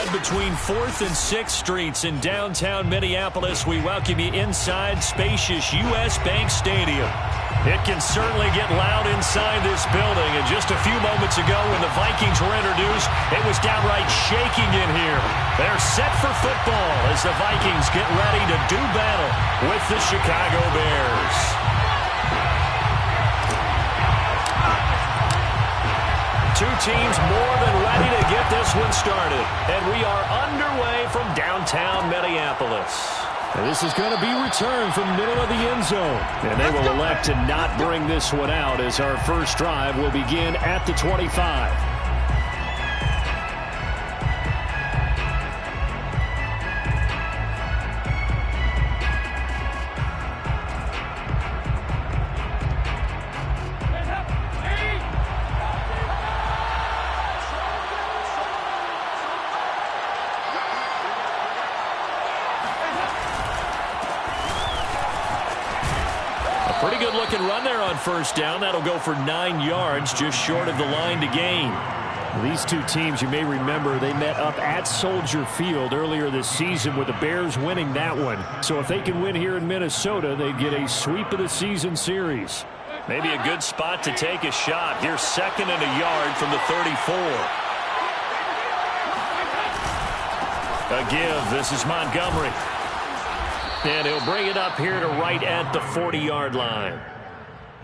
spread between 4th and 6th Streets in downtown Minneapolis. We welcome you inside spacious U.S. Bank Stadium. It can certainly get loud inside this building. And just a few moments ago when the Vikings were introduced, it was downright shaking in here. They're set for football as the Vikings get ready to do battle with the Chicago Bears. Two teams more than ready to get this one started. And we are underway from downtown Minneapolis. And this is going to be returned from the middle of the end zone. And they will elect to not bring this one out as our first drive will begin at the 25. Pretty good looking run there on first down. That'll go for 9 yards, just short of the line to gain. These two teams, you may remember, they met up at Soldier Field earlier this season with the Bears winning that one. So if they can win here in Minnesota, they get a sweep of the season series. Maybe a good spot to take a shot. Here's 2nd and a yard from the 34. A give. This is Montgomery. And he'll bring it up here to right at the 40-yard line.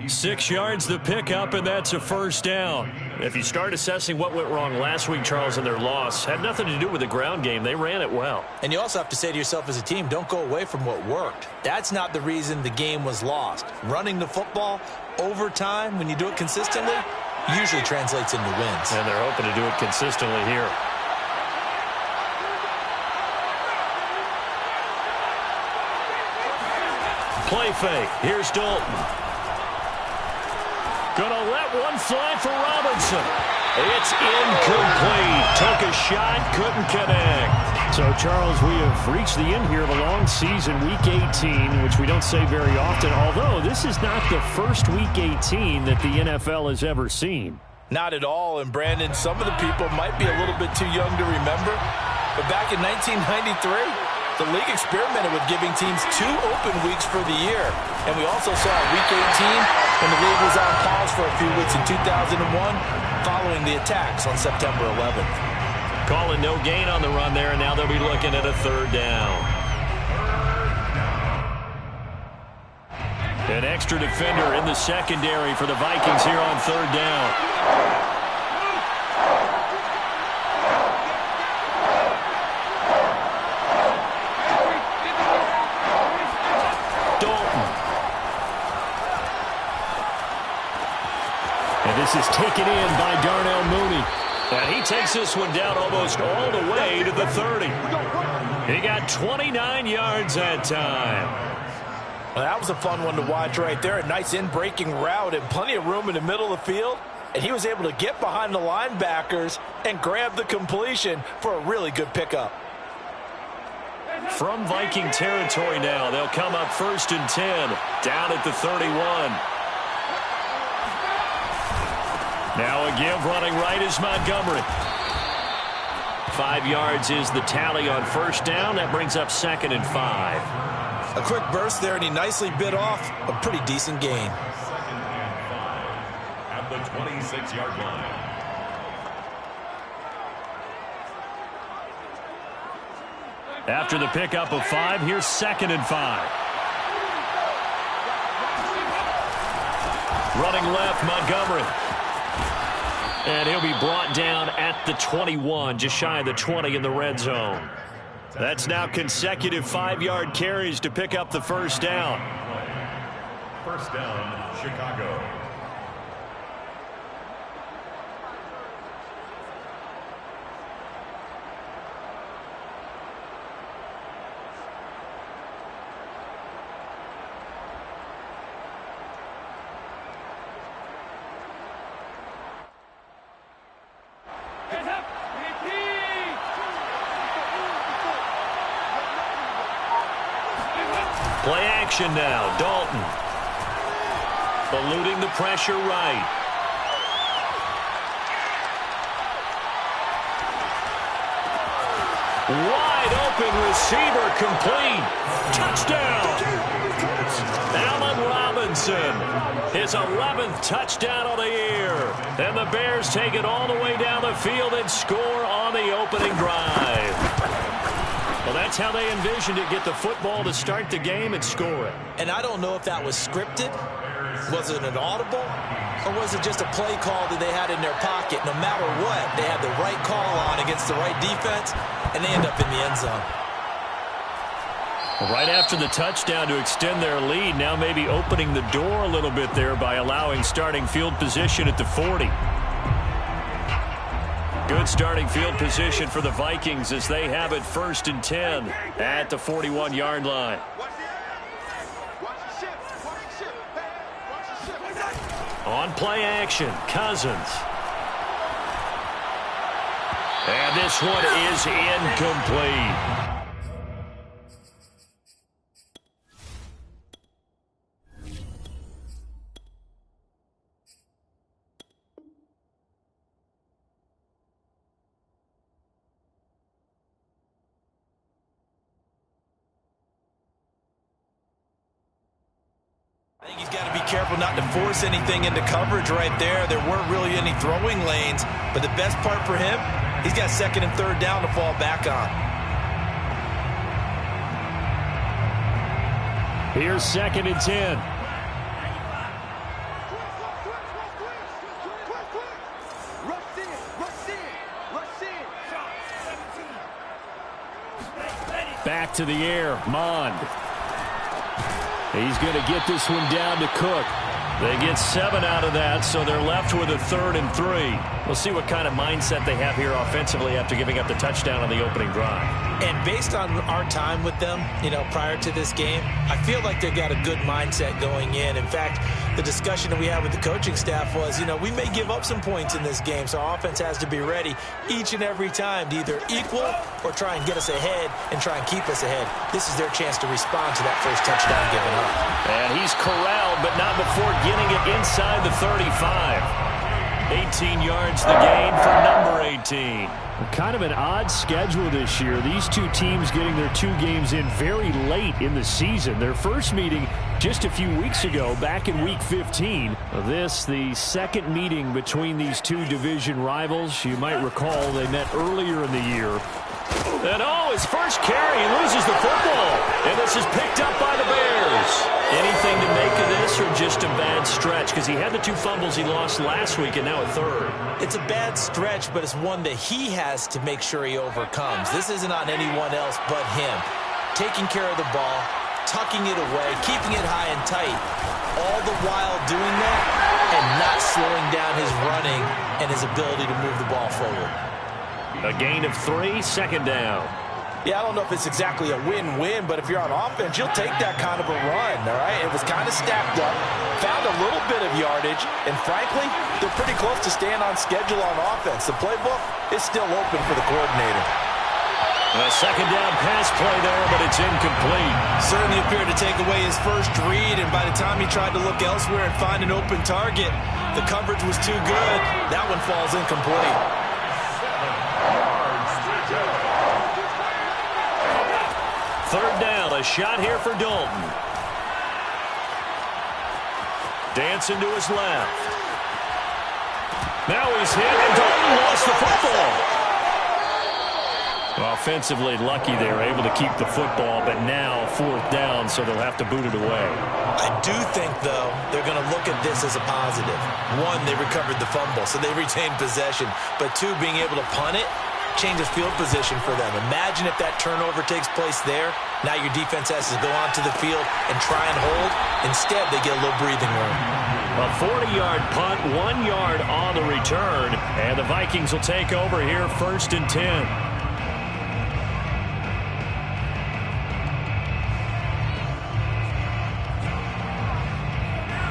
6 yards the pickup, and that's a first down. If you start assessing what went wrong last week, Charles, in their loss, had nothing to do with the ground game. They ran it well. And you also have to say to yourself as a team, don't go away from what worked. That's not the reason the game was lost. Running the football over time, when you do it consistently, usually translates into wins. And they're hoping to do it consistently here. Play fake. Here's Dalton. Gonna let one fly for Robinson. It's incomplete. Took a shot, couldn't connect. So, Charles, we have reached the end here of a long season, Week 18, which we don't say very often, although this is not the first Week 18 that the NFL has ever seen. Not at all, and Brandon, some of the people might be a little bit too young to remember, but back in 1993, the league experimented with giving teams 2 open weeks for the year. And we also saw Week 18 when the league was on pause for a few weeks in 2001 following the attacks on September 11th. Calling no gain on the run there, and now they'll be looking at a 3rd down. An extra defender in the secondary for the Vikings here on 3rd down. This is taken in by Darnell Mooney. And he takes this one down almost all the way to the 30. He got 29 yards that time. Well, that was a fun one to watch right there. A nice in-breaking route and plenty of room in the middle of the field. And he was able to get behind the linebackers and grab the completion for a really good pickup. From Viking territory now, they'll come up 1st and 10, down at the 31. Now a give, running right is Montgomery. 5 yards is the tally on first down. That brings up 2nd and 5. A quick burst there, and he nicely bit off a pretty decent gain. 2nd and 5 at the 26-yard line. After the pickup of 5, here's 2nd and 5. Running left, Montgomery. And he'll be brought down at the 21, just shy of the 20 in the red zone. That's now consecutive 5-yard carries to pick up the first down. First down, Chicago. Play action now. Dalton. Eluding the pressure right. Wide open receiver complete. Touchdown. Allen Robinson. His 11th touchdown of the year. And the Bears take it all the way down the field and score on the opening drive. Well, that's how they envisioned it. Get the football to start the game and score it. And I don't know if that was scripted. Was it an audible? Or was it just a play call that they had in their pocket? No matter what, they had the right call on against the right defense, and they end up in the end zone. Right after the touchdown to extend their lead, now maybe opening the door a little bit there by allowing starting field position at the 40. Good starting field position for the Vikings as they have it 1st and 10 at the 41-yard line. On play action, Cousins. And this one is incomplete. I think he's got to be careful not to force anything into coverage right there. There weren't really any throwing lanes, but the best part for him, he's got 2nd and 3rd down to fall back on. Here's 2nd and 10. Back to the air, Mond. He's going to get this one down to Cook. They get 7 out of that, so they're left with a 3rd and 3. We'll see what kind of mindset they have here offensively after giving up the touchdown on the opening drive. And based on our time with them, prior to this game, I feel like they've got a good mindset going in. In fact, the discussion that we had with the coaching staff was, we may give up some points in this game, so our offense has to be ready each and every time to either equal or try and get us ahead and try and keep us ahead. This is their chance to respond to that first touchdown given up. And he's corralled, but not before getting it inside the 35. 18 yards the gain for number 18. Kind of an odd schedule this year. These two teams getting their 2 games in very late in the season. Their first meeting just a few weeks ago, back in Week 15. This, the 2nd meeting between these 2 division rivals. You might recall they met earlier in the year. And his first carry, he loses the football. And this is picked up by the Bears. Anything to make of this or just a bad stretch? Because he had the 2 fumbles he lost last week and now a 3rd. It's a bad stretch, but it's one that he has to make sure he overcomes. This isn't on anyone else but him. Taking care of the ball, tucking it away, keeping it high and tight, all the while doing that and not slowing down his running and his ability to move the ball forward. A gain of 3, 2nd down. Yeah, I don't know if it's exactly a win-win, but if you're on offense, you'll take that kind of a run, all right? It was kind of stacked up, found a little bit of yardage, and frankly, they're pretty close to staying on schedule on offense. The playbook is still open for the coordinator. A 2nd down pass play there, but it's incomplete. Certainly appeared to take away his first read, and by the time he tried to look elsewhere and find an open target, the coverage was too good. That one falls incomplete. 3rd down, a shot here for Dalton. Dancing to his left. Now he's hit, and Dalton lost the football. Offensively lucky they were able to keep the football, but now 4th down, so they'll have to boot it away. I do think, though, they're going to look at this as a positive. 1, they recovered the fumble, so they retained possession. But 2, being able to punt it changes field position for them. Imagine if that turnover takes place there. Now your defense has to go onto the field and try and hold. Instead, they get a little breathing room. A 40-yard punt, 1 yard on the return, and the Vikings will take over here 1st and 10.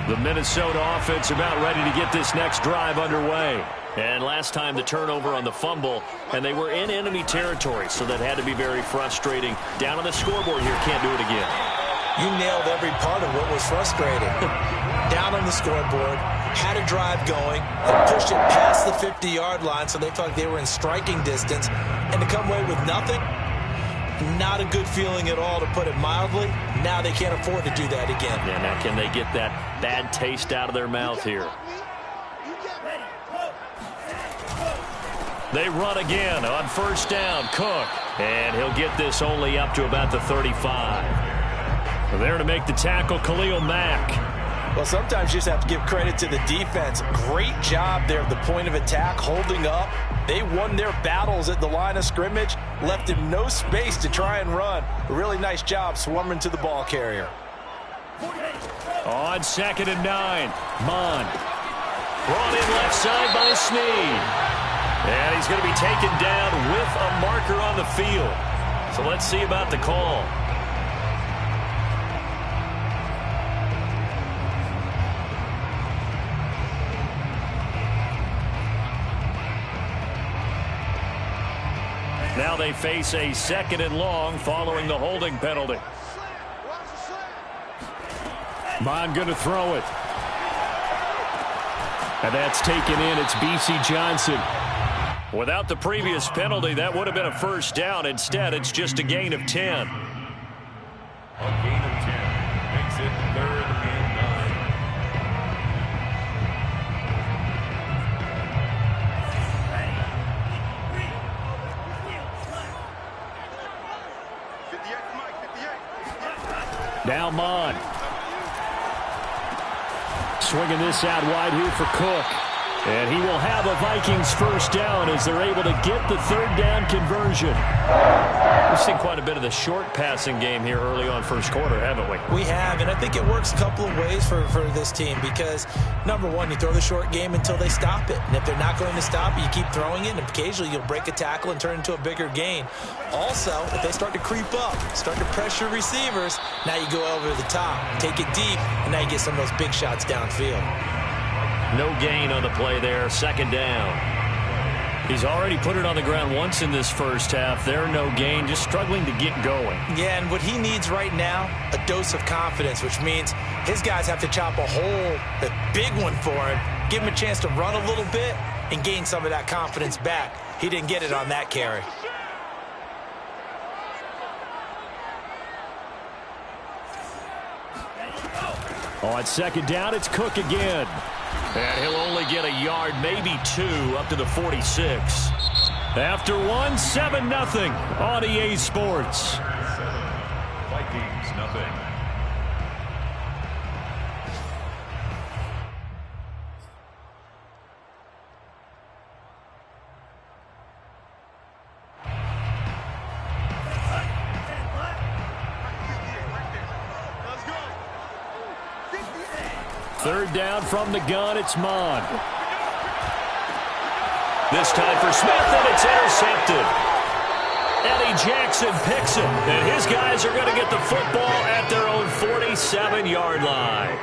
The Minnesota offense about ready to get this next drive underway. And last time the turnover on the fumble, and they were in enemy territory, so that had to be very frustrating. Down on the scoreboard here, can't do it again. You nailed every part of what was frustrating. Down on the scoreboard, had a drive going, and pushed it past the 50-yard line, so they felt like they were in striking distance. And to come away with nothing, Not a good feeling at all, to put it mildly. Now they can't afford to do that again. Yeah, now can they get that bad taste out of their mouth here? They run again on first down. Cook. And he'll get this only up to about the 35. There to make the tackle, Khalil Mack. Well, sometimes you just have to give credit to the defense. Great job there at the point of attack, holding up. They won their battles at the line of scrimmage, left him no space to try and run. A really nice job swarming to the ball carrier. On 2nd and 9, Mond. Brought in left side by Snead. And he's going to be taken down with a marker on the field. So let's see about the call. Now they face a 2nd and long following the holding penalty. Mond going to throw it. And that's taken in. It's B.C. Johnson. Without the previous penalty, that would have been a first down. Instead, it's just a gain of 10. A gain of 10 makes it 3rd and 9. Now Mond. Swinging this out wide here for Cook. And he will have a Vikings first down as they're able to get the 3rd down conversion. We've seen quite a bit of the short passing game here early on first quarter, haven't we? We have, and I think it works a couple of ways for this team because, number one, you throw the short game until they stop it. And if they're not going to stop it, you keep throwing it, and occasionally you'll break a tackle and turn it into a bigger gain. Also, if they start to creep up, start to pressure receivers, now you go over the top, take it deep, and now you get some of those big shots downfield. No gain on the play there, 2nd down. He's already put it on the ground once in this first half. There, no gain, just struggling to get going. Yeah, and what he needs right now, a dose of confidence, which means his guys have to chop a hole, a big one for him, give him a chance to run a little bit and gain some of that confidence back. He didn't get it on that carry. On 2nd down, it's Cook again. And he'll only get a yard, maybe 2, up to the 46. After one, 7-0 on EA Sports. Vikings, nothing. Third down from the gun, it's Mond. This time for Smith, and it's intercepted. Eddie Jackson picks it, and his guys are going to get the football at their own 47-yard line.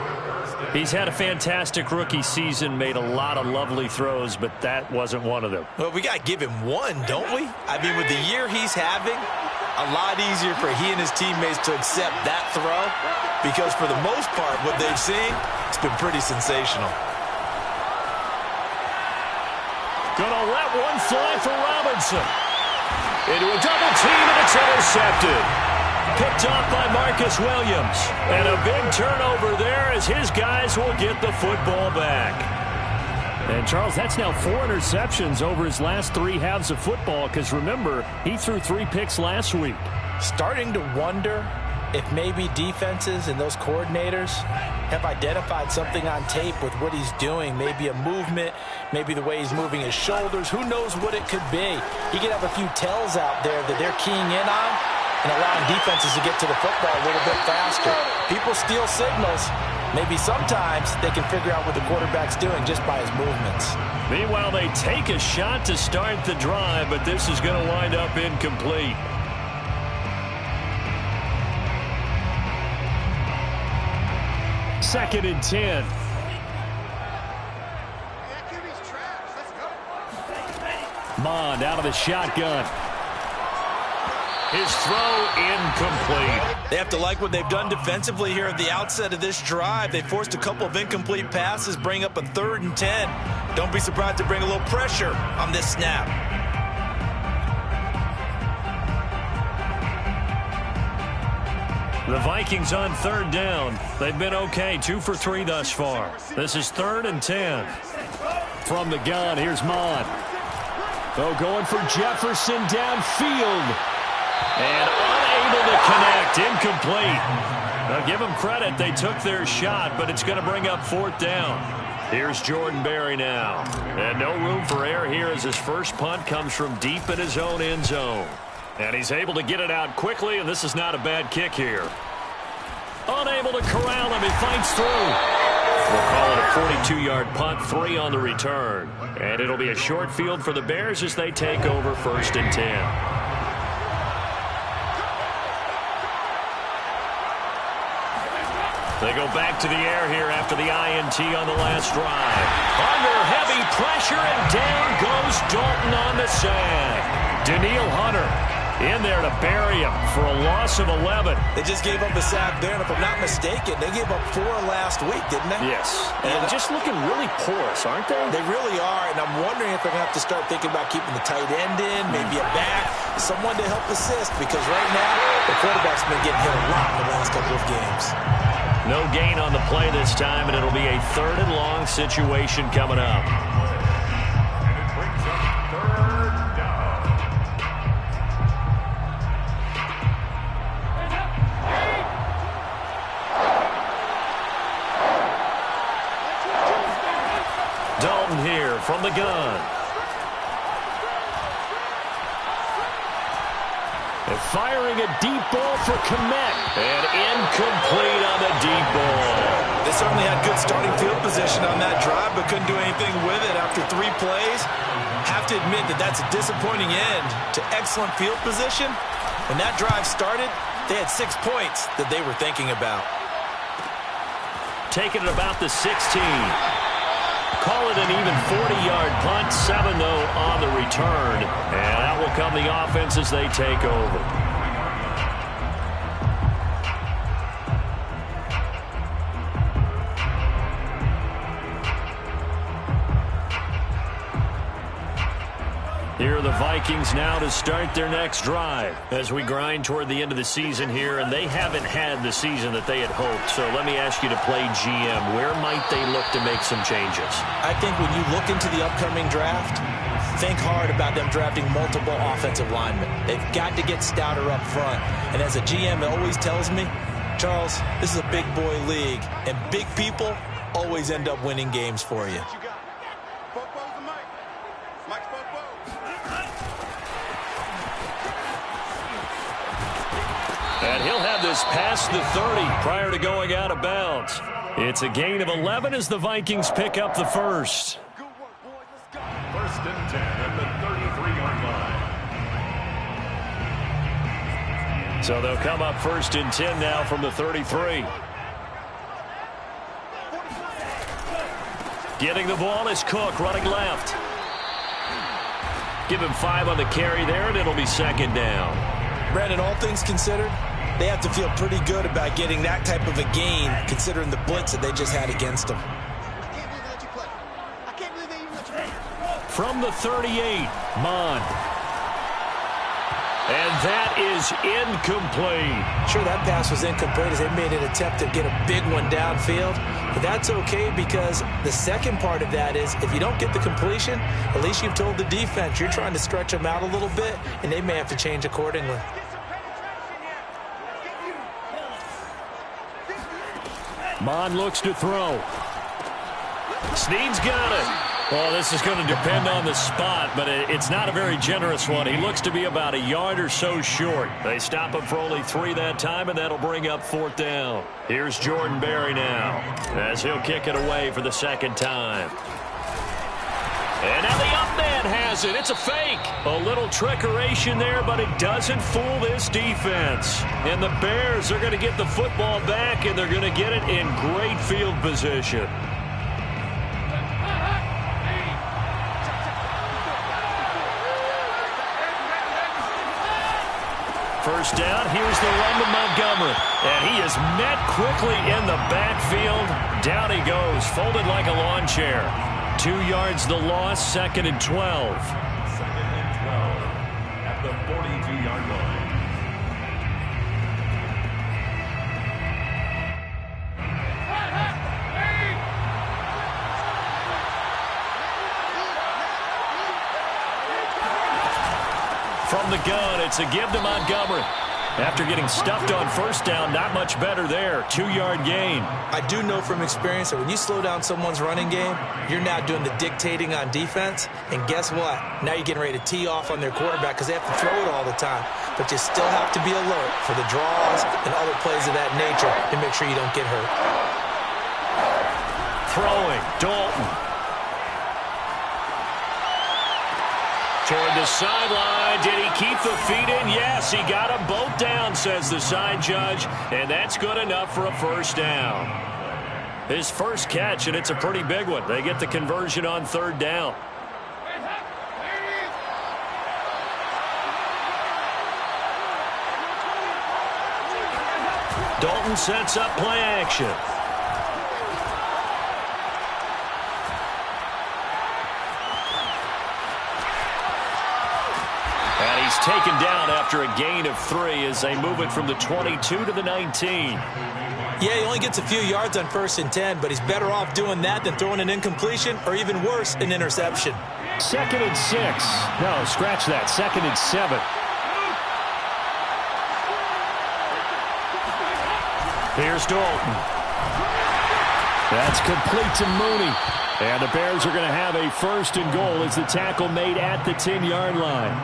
He's had a fantastic rookie season, made a lot of lovely throws, but that wasn't one of them. Well, we got to give him one, don't we? I mean, with the year he's having, a lot easier for he and his teammates to accept that throw because for the most part, what they've seen, it's been pretty sensational. Gonna let one fly for Robinson. Into a double team, and it's intercepted. Picked off by Marcus Williams. And a big turnover there as his guys will get the football back. And, Charles, that's now 4 interceptions over his last 3 halves of football because, remember, he threw 3 picks last week. Starting to wonder if maybe defenses and those coordinators have identified something on tape with what he's doing. Maybe a movement, maybe the way he's moving his shoulders. Who knows what it could be? He could have a few tells out there that they're keying in on and allowing defenses to get to the football a little bit faster. People steal signals. Maybe sometimes they can figure out what the quarterback's doing just by his movements. Meanwhile, they take a shot to start the drive, but this is going to wind up incomplete. Second and 10. Mond out of the shotgun. His throw incomplete. They have to like what they've done defensively here at the outset of this drive. They forced a couple of incomplete passes, bring up a 3rd and 10. Don't be surprised to bring a little pressure on this snap. The Vikings on third down. They've been okay, 2 for 3 thus far. This is 3rd and 10. From the gun, here's Mon. Oh, going for Jefferson downfield. And unable to connect, incomplete. Now give them credit, they took their shot, but it's going to bring up 4th down. Here's Jordan Berry now. And no room for error here as his first punt comes from deep in his own end zone. And he's able to get it out quickly, and this is not a bad kick here. Unable to corral him, he fights through. We'll call it a 42-yard punt, 3 on the return. And it'll be a short field for the Bears as they take over 1st and 10. They go back to the air here after the INT on the last drive. Under heavy pressure, and down goes Dalton on the sack. Daniil Hunter in there to bury him for a loss of 11. They just gave up a sack there, and if I'm not mistaken, they gave up 4 last week, didn't they? Yes. And just looking really porous, aren't they? They really are, and I'm wondering if they're going to have to start thinking about keeping the tight end in, maybe a back, someone to help assist, because right now the quarterback's been getting hit a lot in the last couple of games. No gain on the play this time, and it'll be a 3rd and long situation coming up. And it brings up 3rd down. Dalton here from the gun. And firing a deep ball for Komet. And incomplete on the deep ball. They certainly had good starting field position on that drive, but couldn't do anything with it after 3 plays. Have to admit that that's a disappointing end to excellent field position. When that drive started, they had 6 points that they were thinking about. Taking it about the 16. Call it an even 40-yard punt, 7 though on the return. And that will come the offense as they take over. Here are the Vikings now to start their next drive as we grind toward the end of the season here, and they haven't had the season that they had hoped. So let me ask you to play GM. Where might they look to make some changes? I think when you look into the upcoming draft, think hard about them drafting multiple offensive linemen. They've got to get stouter up front. And as a GM, it always tells me, Charles, this is a big boy league, and big people always end up winning games for you. And he'll have this past the 30 prior to going out of bounds. It's a gain of 11 as the Vikings pick up the first. 1st and 10 at the 33-yard line. So they'll come up 1st and 10 now from the 33. Getting the ball is Cook running left. Give him 5 on the carry there, and it'll be 2nd down. Brandon, all things considered, they have to feel pretty good about getting that type of a gain, considering the blitz that they just had against them. From the 38, Mon. And that is incomplete. Sure, that pass was incomplete as they made an attempt to get a big one downfield. But that's okay because the second part of that is if you don't get the completion, at least you've told the defense you're trying to stretch them out a little bit, and they may have to change accordingly. Mon looks to throw. Snead's got it. Well, this is going to depend on the spot, but it's not a very generous one. He looks to be about a yard or so short. They stop him for only 3 that time, and that'll bring up 4th down. Here's Jordan Berry now as he'll kick it away for the 2nd time. And now the up man has it. It's a fake. A little trickeration there, but it doesn't fool this defense. And the Bears are going to get the football back, and they're going to get it in great field position. First down, here's the run to Montgomery. And he is met quickly in the backfield. Down he goes, folded like a lawn chair. 2 yards the loss, 2nd and 12. 2nd and 12 at the 42-yard line. From the gun, it's a give to Montgomery. After getting stuffed on first down, not much better there. 2-yard gain. I do know from experience that when you slow down someone's running game, you're now doing the dictating on defense. And guess what? Now you're getting ready to tee off on their quarterback because they have to throw it all the time. But you still have to be alert for the draws and other plays of that nature to make sure you don't get hurt. Throwing, Dalton. Toward the sideline. Did he keep the feet in? Yes, he got them both down, says the side judge. And that's good enough for a first down. His first catch, and it's a pretty big one. They get the conversion on third down. Dalton sets up play action. And he's taken down after a gain of 3 as they move it from the 22 to the 19. Yeah, he only gets a few yards on 1st and 10, but he's better off doing that than throwing an incompletion or even worse, an interception. 2nd and 6. No, scratch that. 2nd and 7. Here's Dalton. That's complete to Mooney. And the Bears are going to have a 1st and goal as the tackle made at the 10-yard line.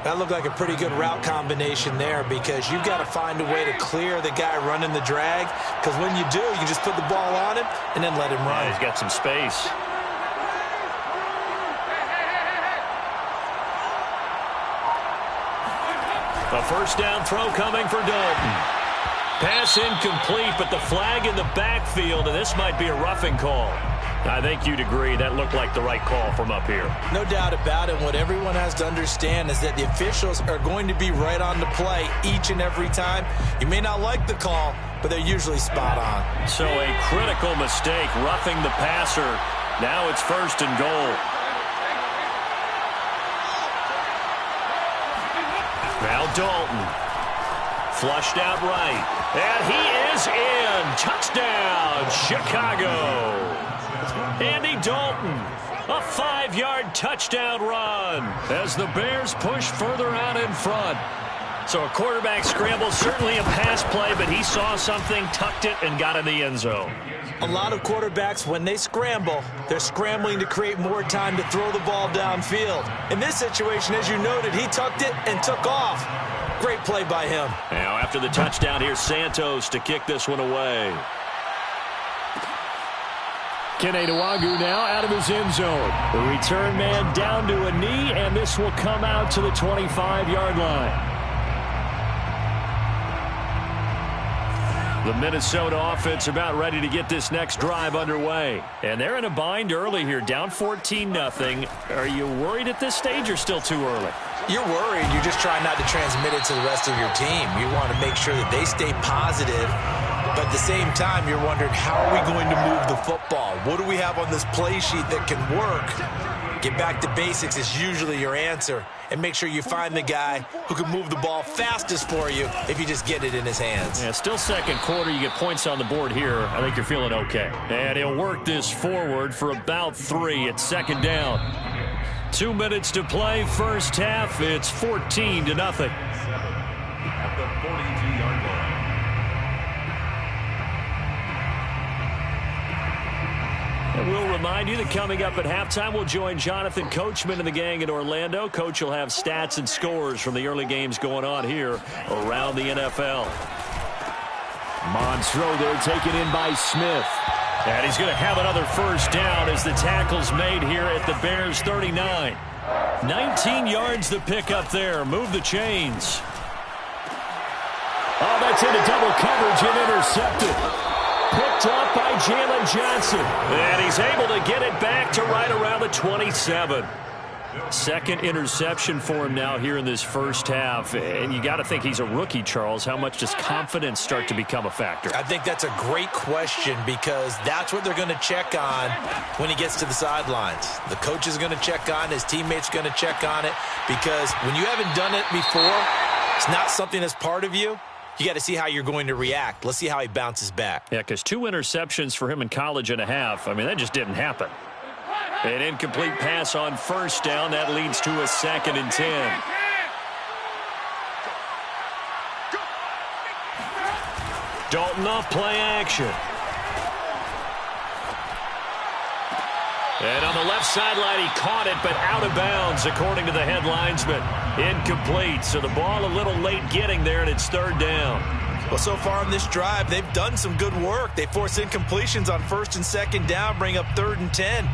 That looked like a pretty good route combination there because you've got to find a way to clear the guy running the drag because when you do, you just put the ball on him and then let him run. Yeah, he's got some space. A first down throw coming for Dalton. Pass incomplete, but the flag in the backfield, and this might be a roughing call. I think you'd agree that looked like the right call from up here. No doubt about it. What everyone has to understand is that the officials are going to be right on the play each and every time. You may not like the call, but they're usually spot on. So a critical mistake, roughing the passer. Now it's 1st and goal. Now Dalton. Flushed out right. And he is in. Touchdown, Chicago. Andy Dalton, a 5-yard touchdown run as the Bears push further out in front. So a quarterback scramble, certainly a pass play, but he saw something, tucked it, and got in the end zone. A lot of quarterbacks, when they scramble, they're scrambling to create more time to throw the ball downfield. In this situation, as you noted, he tucked it and took off. Great play by him. Now after the touchdown, here's Santos to kick this one away. Kene Nwangwu now out of his end zone. The return man down to a knee, and this will come out to the 25-yard line. The Minnesota offense about ready to get this next drive underway. And they're in a bind early here, down 14-0. Are you worried at this stage or still too early? You're worried. You're just trying not to transmit it to the rest of your team. You want to make sure that they stay positive. But at the same time, you're wondering, how are we going to move the football? What do we have on this play sheet that can work? Get back to basics is usually your answer. And make sure you find the guy who can move the ball fastest for you if you just get it in his hands. Yeah, still second quarter. You get points on the board here. I think you're feeling okay. And he'll work this forward for about 3 at 2nd down. 2 minutes to play, first half. It's 14-0. At the 42-yard line. And we'll remind you that coming up at halftime, we'll join Jonathan Coachman and the gang in Orlando. Coach will have stats and scores from the early games going on here around the NFL. Mons throw there taken in by Smith. And he's going to have another first down as the tackle's made here at the Bears 39. 19 yards the pick up there. Move the chains. Oh, that's into double coverage and intercepted. Picked up by Jalen Johnson. And he's able to get it back to right around the 27. Second interception for him now here in this first half. And you got to think he's a rookie, Charles. How much does confidence start to become a factor? I think that's a great question because that's what they're going to check on when he gets to the sidelines. The coach is going to check on, his teammates going to check on it because when you haven't done it before, it's not something that's part of you. You got to see how you're going to react. Let's see how he bounces back. Yeah, because 2 interceptions for him in college and a half. I mean, that just didn't happen. An incomplete pass on first down. That leads to a 2nd and 10. Dalton off play action. And on the left sideline, he caught it, but out of bounds, according to the head linesman. Incomplete, so the ball a little late getting there, and it's third down. Well, so far on this drive, they've done some good work. They force incompletions on first and second down, bring up 3rd and 10.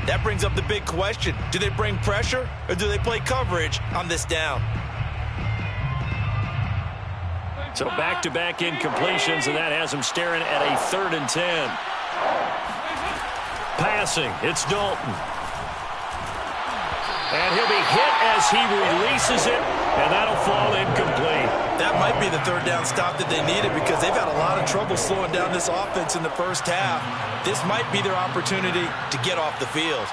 That brings up the big question. Do they bring pressure, or do they play coverage on this down? So back-to-back incompletions, and that has him staring at a 3rd and 10. Passing, it's Dalton. And he'll be hit as he releases it, and that'll fall incomplete. That might be the third down stop that they needed because they've had a lot of trouble slowing down this offense in the first half. This might be their opportunity to get off the field.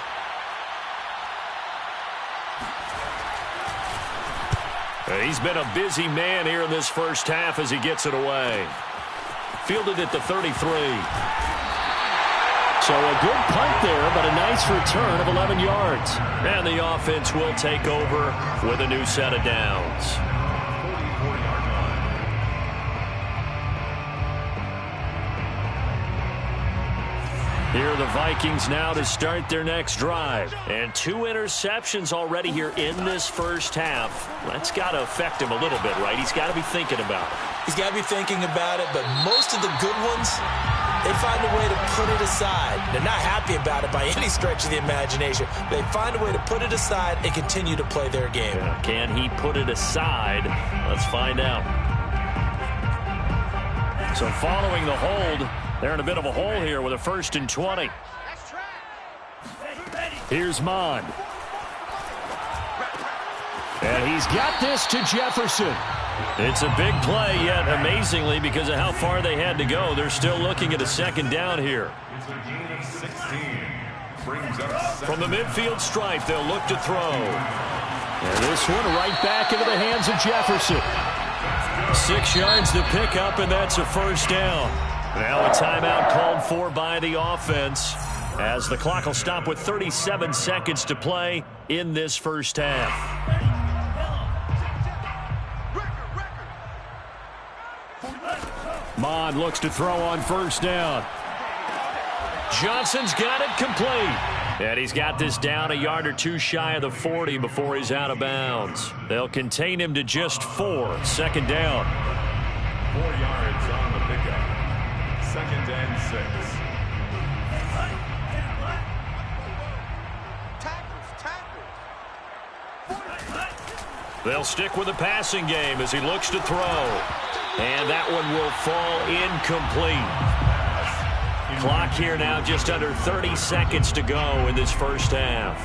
He's been a busy man here in this first half as he gets it away. Fielded at the 33. So a good punt there, but a nice return of 11 yards. And the offense will take over with a new set of downs. Here are the Vikings now to start their next drive. And 2 interceptions already here in this first half. That's got to affect him a little bit, right? He's got to be thinking about it. He's got to be thinking about it, but most of the good ones, they find a way to put it aside. They're not happy about it by any stretch of the imagination. They find a way to put it aside and continue to play their game. Yeah, can he put it aside? Let's find out. So following the hold, they're in a bit of a hole here with a 1st and 20. Here's Mond. And he's got this to Jefferson. It's a big play, yet amazingly, because of how far they had to go, they're still looking at a 2nd down here. From the midfield stripe, they'll look to throw. And this one right back into the hands of Jefferson. 6 yards to pick up, and that's a 1st down. Now a timeout called for by the offense as the clock will stop with 37 seconds to play in this first half. Mond looks to throw on 1st down. Johnson's got it complete. And he's got this down a yard or 2 shy of the 40 before he's out of bounds. They'll contain him to just 4. 2nd down. 4 yards on the pickup. 2nd and 6. They'll stick with the passing game as he looks to throw. And that one will fall incomplete. Clock here now just under 30 seconds to go in this first half.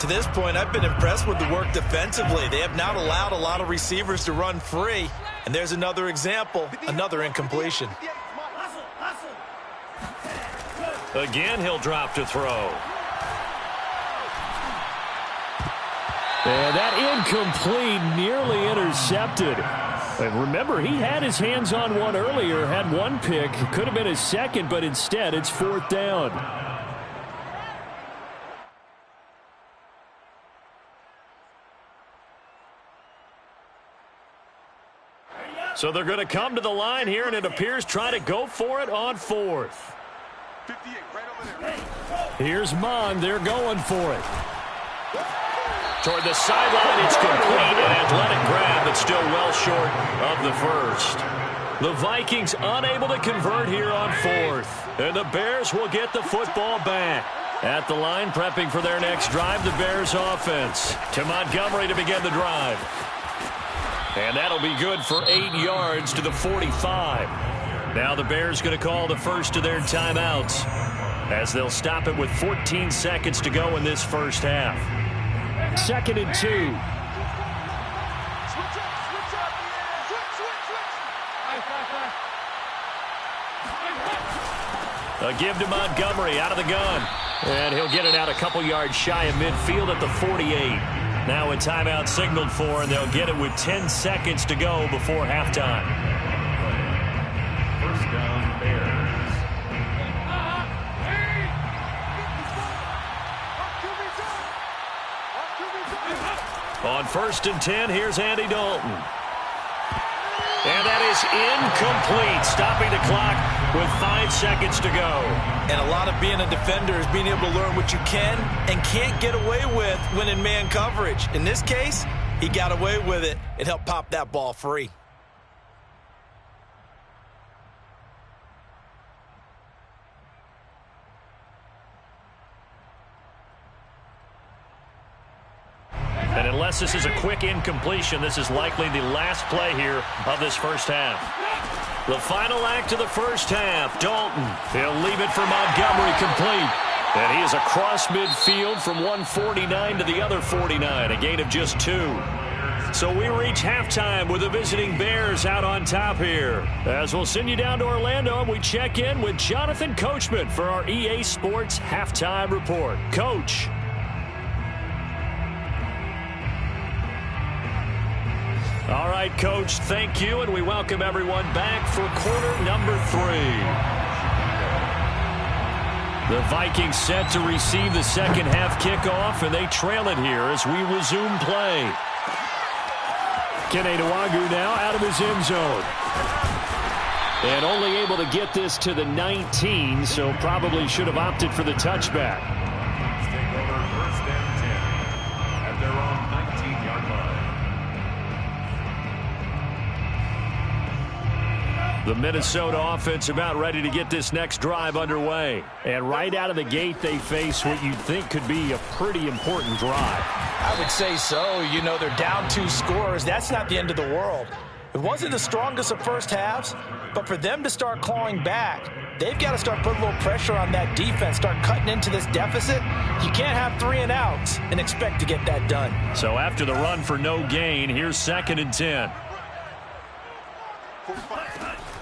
To this point, I've been impressed with the work defensively. They have not allowed a lot of receivers to run free. And there's another example, another incompletion. Again, he'll drop to throw. And that incomplete, nearly intercepted. And remember, he had his hands on one earlier, had one pick. Could have been his 2nd, but instead it's 4th down. So they're going to come to the line here, and it appears try to go for it on 4th. Here's Mond. They're going for it. Toward the sideline, it's complete. An athletic grab, but still well short of the 1st. The Vikings unable to convert here on 4th. And the Bears will get the football back. At the line, prepping for their next drive, the Bears offense. To Montgomery to begin the drive. And that'll be good for 8 yards to the 45. Now the Bears going to call the first of their timeouts as they'll stop it with 14 seconds to go in this first half. 2nd and 2. A give to Montgomery out of the gun. And he'll get it out a couple yards shy of midfield at the 48. Now a timeout signaled for, and they'll get it with 10 seconds to go before halftime. 1st down, Bears. On 1st and 10, here's Andy Dalton. And And that is incomplete, stopping the clock with 5 seconds to go. And a lot of being a defender is being able to learn what you can and can't get away with when in man coverage. In this case, he got away with it. It helped pop that ball free. And unless this is a quick incompletion, this is likely the last play here of this first half. The final act of the first half, Dalton. He'll leave it for Montgomery complete. And he is across midfield from 149 to the other 49, a gain of just 2. So we reach halftime with the visiting Bears out on top here. As we'll send you down to Orlando, and we check in with Jonathan Coachman for our EA Sports Halftime Report. Coach. All right, Coach, thank you, and we welcome everyone back for quarter number 3. The Vikings set to receive the second half kickoff, and they trail it here as we resume play. Kene Nwagu now out of his end zone. And only able to get this to the 19, so probably should have opted for the touchback. Take over first and 10 at their own 19-yard line. The Minnesota offense about ready to get this next drive underway. And right out of the gate, they face what you'd think could be a pretty important drive. I would say so. You know, they're down 2 scores. That's not the end of the world. It wasn't the strongest of first halves, but for them to start clawing back, they've got to start putting a little pressure on that defense, start cutting into this deficit. You can't have 3 and outs and expect to get that done. So after the run for no gain, here's 2nd and 10.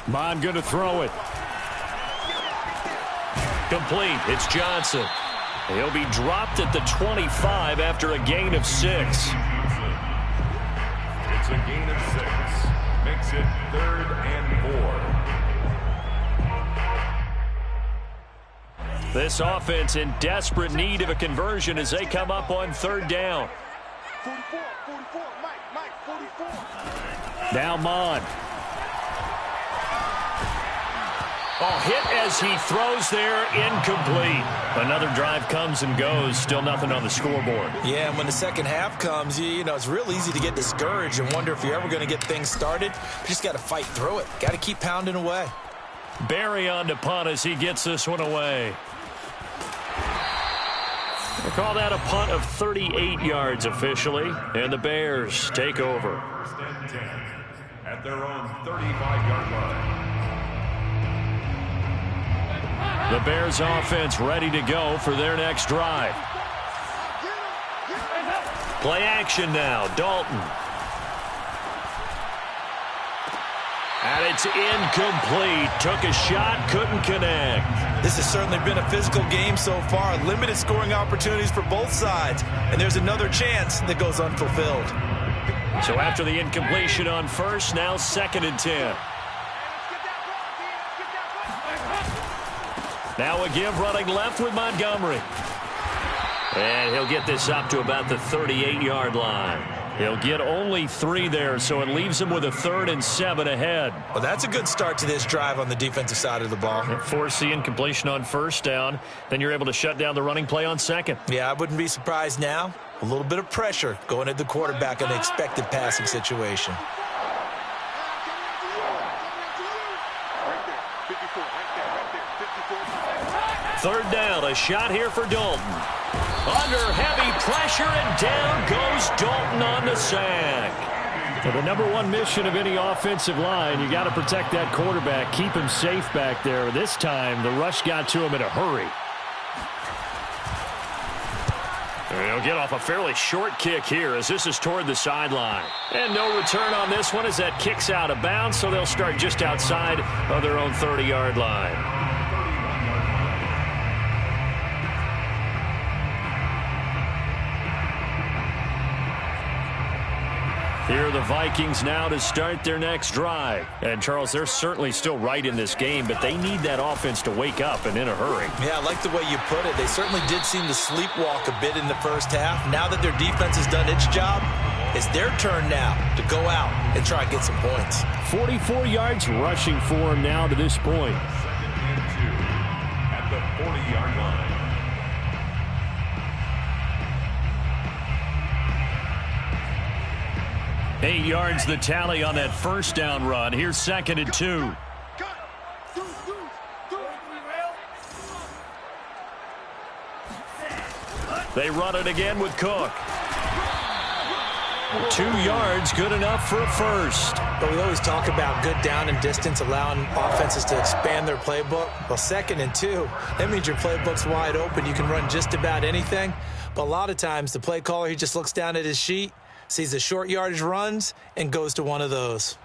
Bond going to throw it. Complete. It's Johnson. He'll be dropped at the 25 after a gain of 6. It's a gain of 6. Makes it 3rd and 4. This offense in desperate need of a conversion as they come up on 3rd down. 44, Mike, 44. Now Mon. Oh, hit as he throws there, incomplete. Another drive comes and goes, still nothing on the scoreboard. Yeah, and when the second half comes, you know, it's real easy to get discouraged and wonder if you're ever going to get things started. You just got to fight through it. Got to keep pounding away. Barry on to punt as he gets this one away. We'll call that a punt of 38 yards officially, and the Bears take over. First and 10 at their own 35-yard line. The Bears offense ready to go for their next drive. Play action now, Dalton. And it's incomplete. Took a shot, couldn't connect. This has certainly been a physical game so far. Limited scoring opportunities for both sides. And there's another chance that goes unfulfilled. So after the incompletion on first, now 2nd and 10. Now a give running left with Montgomery. And he'll get this up to about the 38-yard line. He'll get only 3 there, so it leaves him with a 3rd and 7 ahead. Well, that's a good start to this drive on the defensive side of the ball. Force the incompletion on first down. Then you're able to shut down the running play on 2nd. Yeah, I wouldn't be surprised now. A little bit of pressure going at the quarterback in an expected passing situation. Third down, a shot here for Dalton. Under heavy pressure, and down goes Dalton on the sack. For the number 1 mission of any offensive line, you got to protect that quarterback, keep him safe back there. This time, the rush got to him in a hurry. He'll get off a fairly short kick here as this is toward the sideline. And no return on this one as that kick's out of bounds, so they'll start just outside of their own 30-yard line. Here are the Vikings now to start their next drive. And, Charles, they're certainly still right in this game, but they need that offense to wake up and in a hurry. Yeah, I like the way you put it. They certainly did seem to sleepwalk a bit in the first half. Now that their defense has done its job, It's their turn now to go out and try and get some points. 44 yards rushing for him now to this point. 2nd and 2 at the 40-yard line. 8 yards the tally on that first down run. Here's 2nd and 2. They run it again with Cook. 2 yards, good enough for a first. But we always talk about good down and distance, allowing offenses to expand their playbook. Well, 2nd and 2, that means your playbook's wide open. You can run just about anything. But a lot of times, the play caller, he just looks down at his sheet, sees the short yardage runs, and goes to one of those.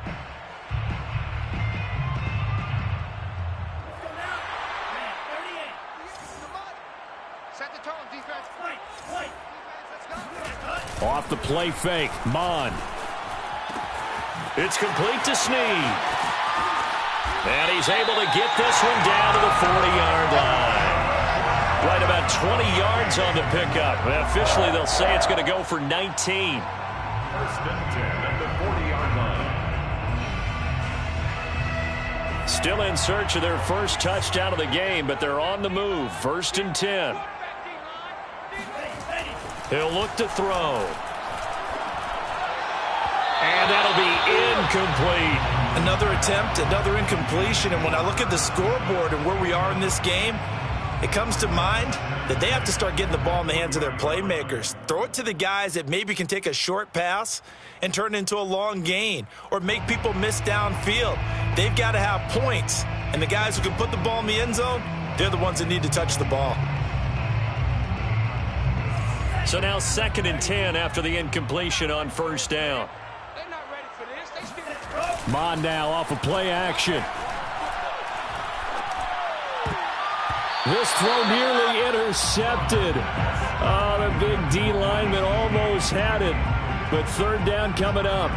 Off the play fake, Mon. It's complete to Snead. And he's able to get this one down to the 40-yard line. Right about 20 yards on the pickup. Officially, they'll say it's going to go for 19. 1st and 10 at the 40-yard line. Still in search of their first touchdown of the game, but they're on the move. 1st and 10. He'll look to throw. And that'll be incomplete. Another attempt, another incompletion. And when I look at the scoreboard and where we are in this game, it comes to mind that they have to start getting the ball in the hands of their playmakers. Throw it to the guys that maybe can take a short pass and turn it into a long gain or make people miss downfield. They've got to have points. And the guys who can put the ball in the end zone, they're the ones that need to touch the ball. So now 2nd and 10 after the incompletion on 1st down. Mon now off of play action. This throw nearly intercepted. Oh, the big D lineman almost had it. But 3rd down coming up.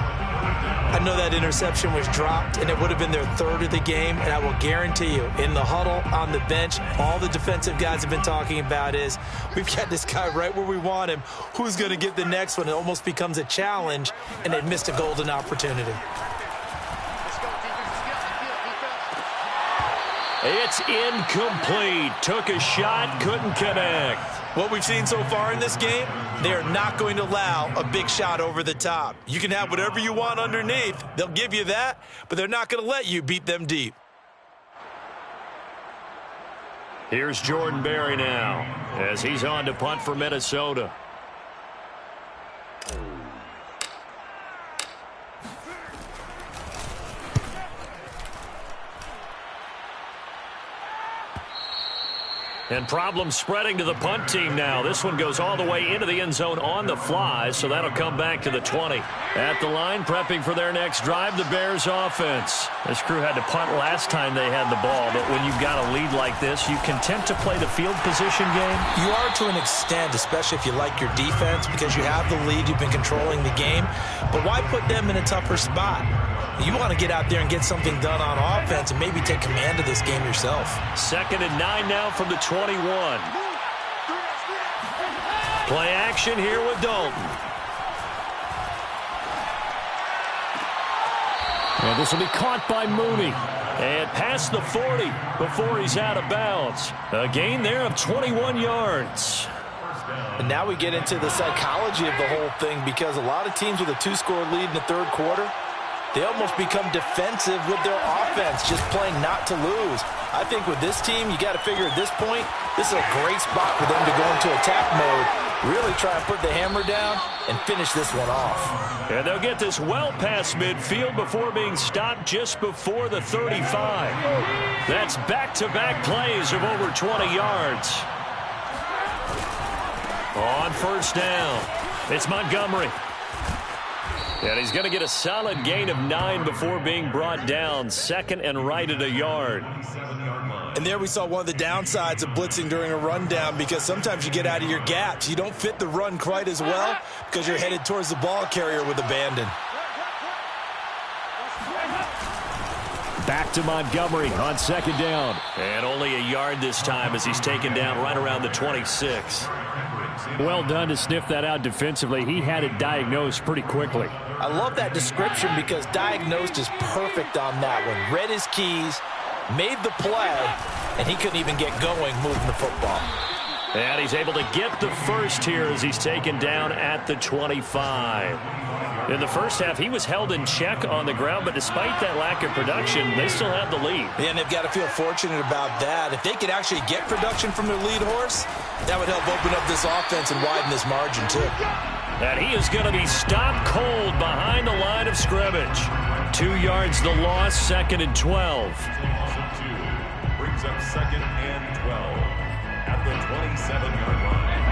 I know that interception was dropped, and it would have been their 3rd of the game, and I will guarantee you, in the huddle, on the bench, all the defensive guys have been talking about is, we've got this guy right where we want him. Who's going to get the next one? It almost becomes a challenge, and they missed a golden opportunity. It's incomplete. Took a shot, couldn't connect. What we've seen so far in this game, they are not going to allow a big shot over the top. You can have whatever you want underneath. They'll give you that, but they're not going to let you beat them deep. Here's Jordan Berry now as he's on to punt for Minnesota. And problems spreading to the punt team now. This one goes all the way into the end zone on the fly, so that'll come back to the 20. At the line, prepping for their next drive, the Bears offense. This crew had to punt last time they had the ball, but when you've got a lead like this, you content to play the field position game? You are to an extent, especially if you like your defense, because you have the lead, you've been controlling the game. But why put them in a tougher spot? You want to get out there and get something done on offense and maybe take command of this game yourself. 2nd and 9 now from the 21. Play action here with Dalton. And this will be caught by Mooney. And past the 40 before he's out of bounds. A gain there of 21 yards. And now we get into the psychology of the whole thing, because a lot of teams with a 2-score lead in the 3rd quarter, they almost become defensive with their offense, just playing not to lose. I think with this team, you got to figure at this point, this is a great spot for them to go into attack mode, really try and put the hammer down and finish this one off. And they'll get this well past midfield before being stopped just before the 35. That's back-to-back plays of over 20 yards. On 1st down, it's Montgomery. And he's going to get a solid gain of 9 before being brought down. 2nd and right at a yard. And there we saw one of the downsides of blitzing during a rundown, because sometimes you get out of your gaps. You don't fit the run quite as well because you're headed towards the ball carrier with abandon. Back to Montgomery on 2nd down. And only a yard this time as he's taken down right around the 26. Well done to sniff that out defensively. He had it diagnosed pretty quickly. I love that description because diagnosed is perfect on that one. Read his keys, made the play, and he couldn't even get going moving the football. And he's able to get the first here as he's taken down at the 25. In the first half, he was held in check on the ground, but despite that lack of production, they still have the lead. And they've got to feel fortunate about that. If they could actually get production from their lead horse, that would help open up this offense and widen this margin too. And he is going to be stopped cold behind the line of scrimmage. 2 yards the loss, 2nd and 12. Brings up 2nd and 12 at the 27-yard line.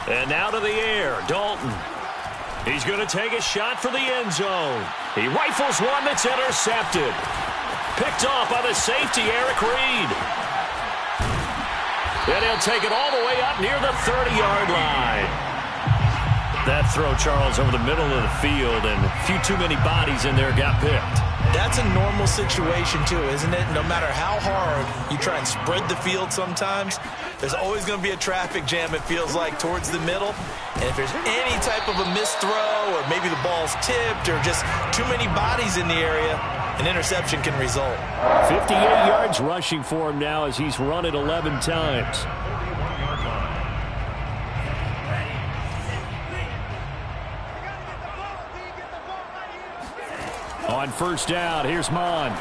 And now to the air, Dalton. He's going to take a shot for the end zone. He rifles one that's intercepted. Picked off by the safety, Eric Reed. And he'll take it all the way up near the 30-yard line. That throw, Charles, over the middle of the field, and a few too many bodies in there got picked. That's a normal situation, too, isn't it? No matter how hard you try and spread the field sometimes, there's always going to be a traffic jam, it feels like, towards the middle. And if there's any type of a missed throw or maybe the ball's tipped or just too many bodies in the area, an interception can result. 58 yards rushing for him now as he's run it 11 times. On first down, here's Mon.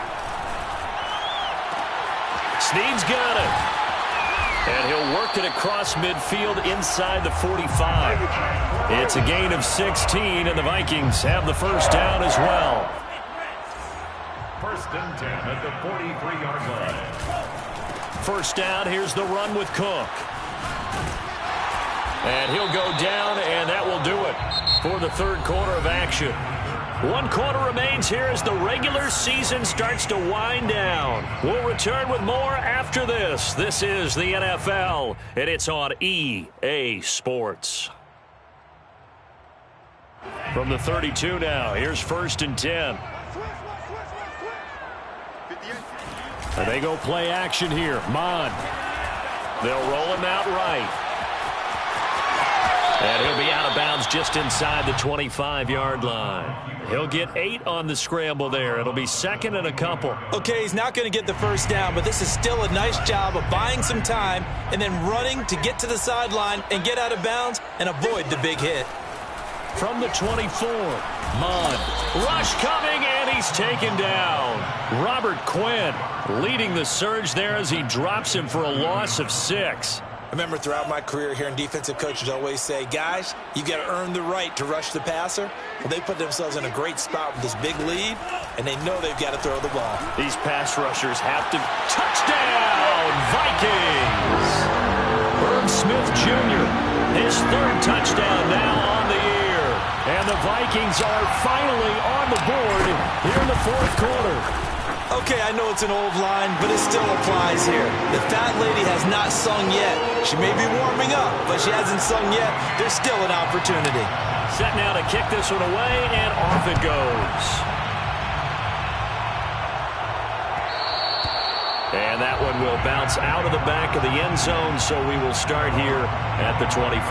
Snead's got it. And he'll work it across midfield inside the 45. It's a gain of 16, and the Vikings have the first down as well. 1st and 10 at the 43-yard line. First down, here's the run with Cook. And he'll go down, and that will do it for the third quarter of action. 1 quarter remains here as the regular season starts to wind down. We'll return with more after this. This is the NFL, and it's on EA Sports. From the 32 now, here's 1st and 10. And they go play action here. Mon. They'll roll him out right. And he'll be out of bounds just inside the 25-yard line. He'll get 8 on the scramble there. It'll be 2nd and a couple. Okay, he's not going to get the first down, but this is still a nice job of buying some time and then running to get to the sideline and get out of bounds and avoid the big hit. From the 24, Mon. Rush coming, and he's taken down. Robert Quinn leading the surge there as he drops him for a loss of 6. I remember throughout my career hearing defensive coaches always say, guys, you got to earn the right to rush the passer. Well, they put themselves in a great spot with this big lead, and they know they've got to throw the ball. These pass rushers have to. Touchdown, Vikings! Herb Smith Jr., his 3rd touchdown now on the year. And the Vikings are finally on the board here in the 4th quarter. Okay, I know it's an old line, but it still applies here. The fat lady has not sung yet. She may be warming up, but she hasn't sung yet. There's still an opportunity. Set now to kick this one away, and off it goes. And that one will bounce out of the back of the end zone, so we will start here at the 25.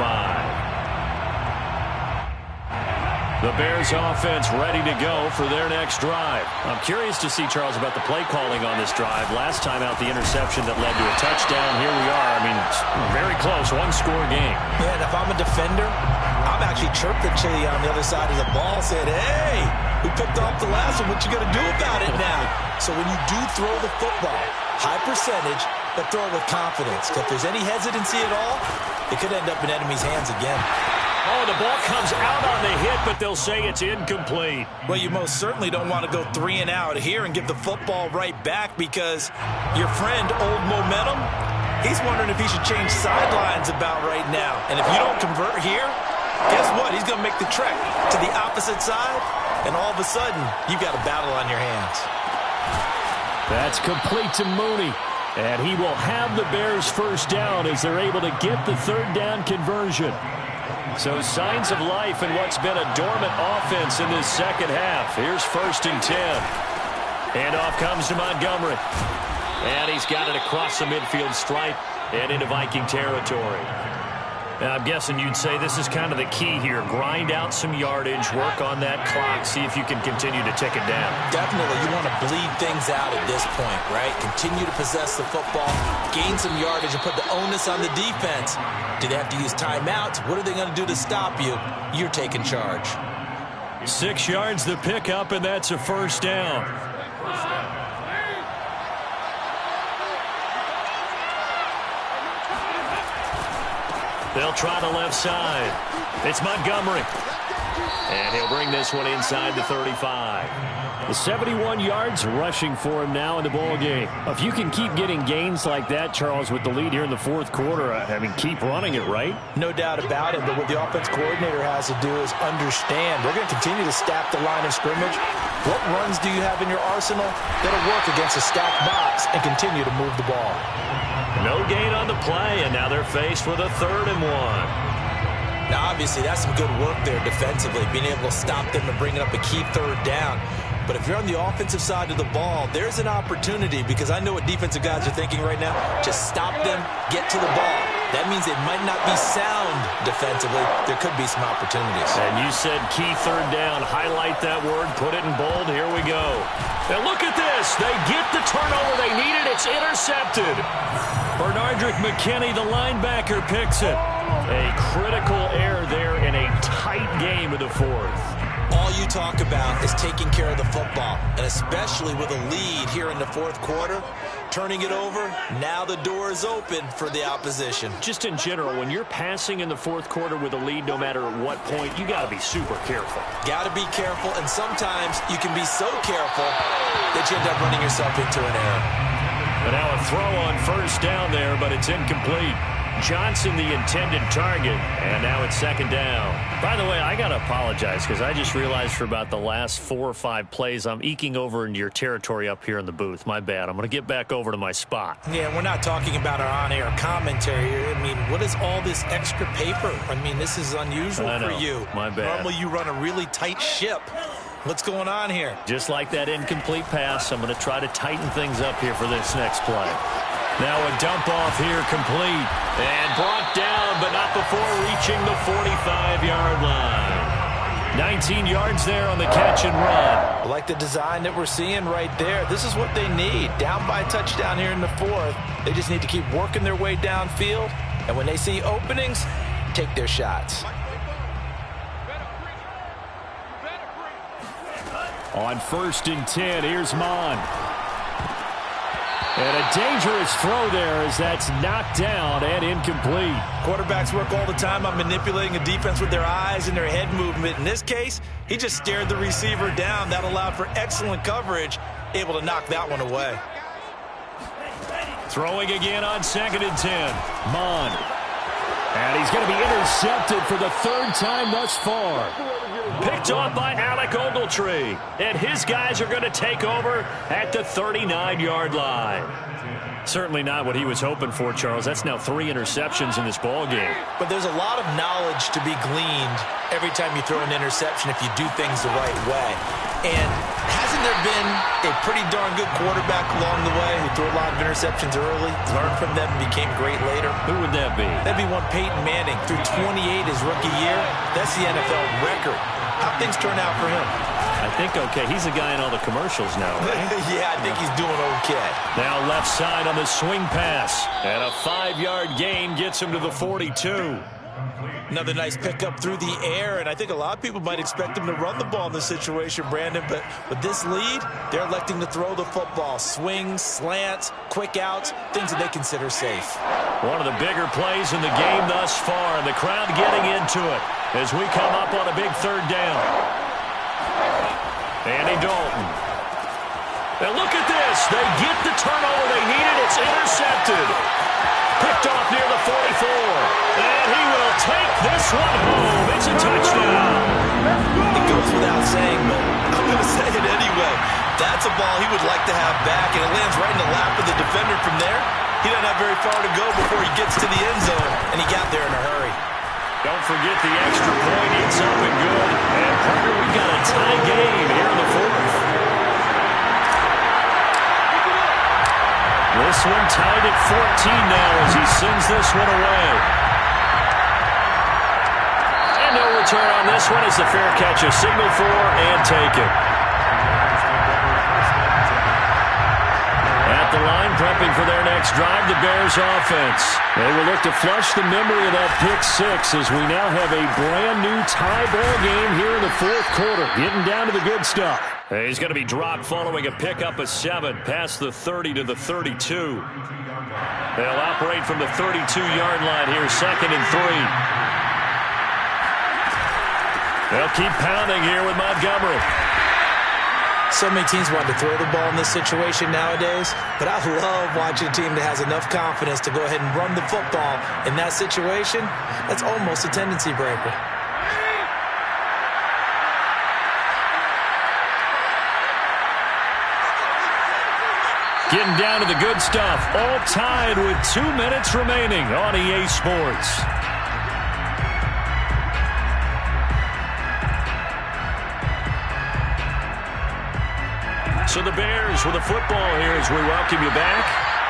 The Bears offense ready to go for their next drive. I'm curious to see, Charles, about the play calling on this drive. Last time out, the interception that led to a touchdown. Here we are. I mean, it's very close, 1-score game. Yeah, and if I'm a defender, I'm actually chirping Chili on the other side of the ball, saying, hey, we picked off the last one. What you going to do about it now? So when you do throw the football, high percentage, but throw it with confidence. If there's any hesitancy at all, it could end up in enemy's hands again. Oh, the ball comes out on the hit, but they'll say it's incomplete. Well, you most certainly don't want to go 3 and out here and give the football right back because your friend, Old Momentum, he's wondering if he should change sidelines about right now. And if you don't convert here, guess what? He's going to make the trek to the opposite side, and all of a sudden, you've got a battle on your hands. That's complete to Mooney. And he will have the Bears first down as they're able to get the 3rd down conversion. So signs of life in what's been a dormant offense in this second half. Here's 1st and 10. And off comes to Montgomery. And he's got it across the midfield stripe and into Viking territory. Now, I'm guessing you'd say this is kind of the key here. Grind out some yardage, work on that clock, see if you can continue to tick it down. Definitely. You want to bleed things out at this point, right? Continue to possess the football, gain some yardage, and put the onus on the defense. Do they have to use timeouts? What are they going to do to stop you? You're taking charge. 6 yards the pickup, and that's a first down. They'll try the left side. It's Montgomery. And he'll bring this one inside the 35. The 71 yards rushing for him now in the ball game. If you can keep getting gains like that, Charles, with the lead here in the fourth quarter, I mean, keep running it, right? No doubt about it, but what the offense coordinator has to do is understand. They're going to continue to stack the line of scrimmage. What runs do you have in your arsenal that'll work against a stacked box and continue to move the ball? No gain on the play, and now they're faced with a 3rd and 1. Now, obviously, that's some good work there defensively, being able to stop them and bringing up a key 3rd down. But if you're on the offensive side of the ball, there's an opportunity, because I know what defensive guys are thinking right now. Just stop them, get to the ball. That means it might not be sound defensively. There could be some opportunities. And you said key 3rd down. Highlight that word. Put it in bold. Here we go. Now look at this. They get the turnover they needed. It's intercepted. Bernardrick McKinney, the linebacker, picks it. A critical error there in a tight game of the 4th. All you talk about is taking care of the football, and especially with a lead here in the 4th quarter, turning it over, now the door is open for the opposition. Just in general, when you're passing in the 4th quarter with a lead, no matter at what point, you got to be super careful. Got to be careful, and sometimes you can be so careful that you end up running yourself into an error. But now a throw on 1st down there, but it's incomplete. Johnson the intended target, and now it's 2nd down. By the way, I got to apologize because I just realized for about the last 4 or 5 plays I'm eking over into your territory up here in the booth. My bad. I'm going to get back over to my spot. Yeah, we're not talking about our on-air commentary here. I mean, what is all this extra paper? I mean, this is unusual for you. My bad. Normally you run a really tight ship. What's going on here? Just like that incomplete pass, I'm going to try to tighten things up here for this next play. Now a dump off here complete. And brought down, but not before reaching the 45-yard line. 19 yards there on the catch and run. I like the design that we're seeing right there. This is what they need. Down by a touchdown here in the 4th. They just need to keep working their way downfield. And when they see openings, take their shots. On 1st and 10, here's Mon. And a dangerous throw there as that's knocked down and incomplete. Quarterbacks work all the time on manipulating a defense with their eyes and their head movement. In this case, he just stared the receiver down. That allowed for excellent coverage, able to knock that one away. Throwing again on 2nd and 10. Mon. And he's going to be intercepted for the 3rd time thus far. Picked off by Alec Ogletree. And his guys are going to take over at the 39-yard line. Certainly not what he was hoping for, Charles. That's now 3 interceptions in this ball game. But there's a lot of knowledge to be gleaned every time you throw an interception if you do things the right way. And hasn't there been a pretty darn good quarterback along the way who threw a lot of interceptions early, learned from them, and became great later? Who would that be? That'd be one Peyton Manning. Threw 28 his rookie year. That's the NFL record. How'd things turn out for him? I think okay. He's the guy in all the commercials now, right? Yeah, I think he's doing okay. Now left side on the swing pass. And a 5-yard gain gets him to the 42. Another nice pickup through the air, and I think a lot of people might expect him to run the ball in this situation, Brandon, but with this lead, they're electing to throw the football. Swings, slants, quick outs, things that they consider safe. One of the bigger plays in the game thus far, and the crowd getting into it as we come up on a big 3rd down. Andy Dalton. And look at this. They get the turnover they needed. It's intercepted. Picked off near the 44. And he will take this one home. It's a touchdown. It goes without saying, but I'm going to say it anyway. That's a ball he would like to have back, and it lands right in the lap of the defender from there. He doesn't have very far to go before he gets to the end zone, and he got there in a hurry. Don't forget the extra point. It's up and good. And, partner, we've got a tie game here in the 4th. This one tied at 14 now as he sends this one away. And no return on this one as the fair catch is signaled for and taken. At the line, prepping for their next drive, the Bears offense. They will look to flush the memory of that pick six as we now have a brand-new tie ball game here in the fourth quarter. Getting down to the good stuff. He's going to be dropped following a pickup of 7 past the 30 to the 32. They'll operate from the 32-yard line here, 2nd and 3. They'll keep pounding here with Montgomery. So many teams want to throw the ball in this situation nowadays, but I love watching a team that has enough confidence to go ahead and run the football in that situation. That's almost a tendency breaker. Getting down to the good stuff. All tied with 2 minutes remaining on EA Sports. So the Bears with the football here as we welcome you back.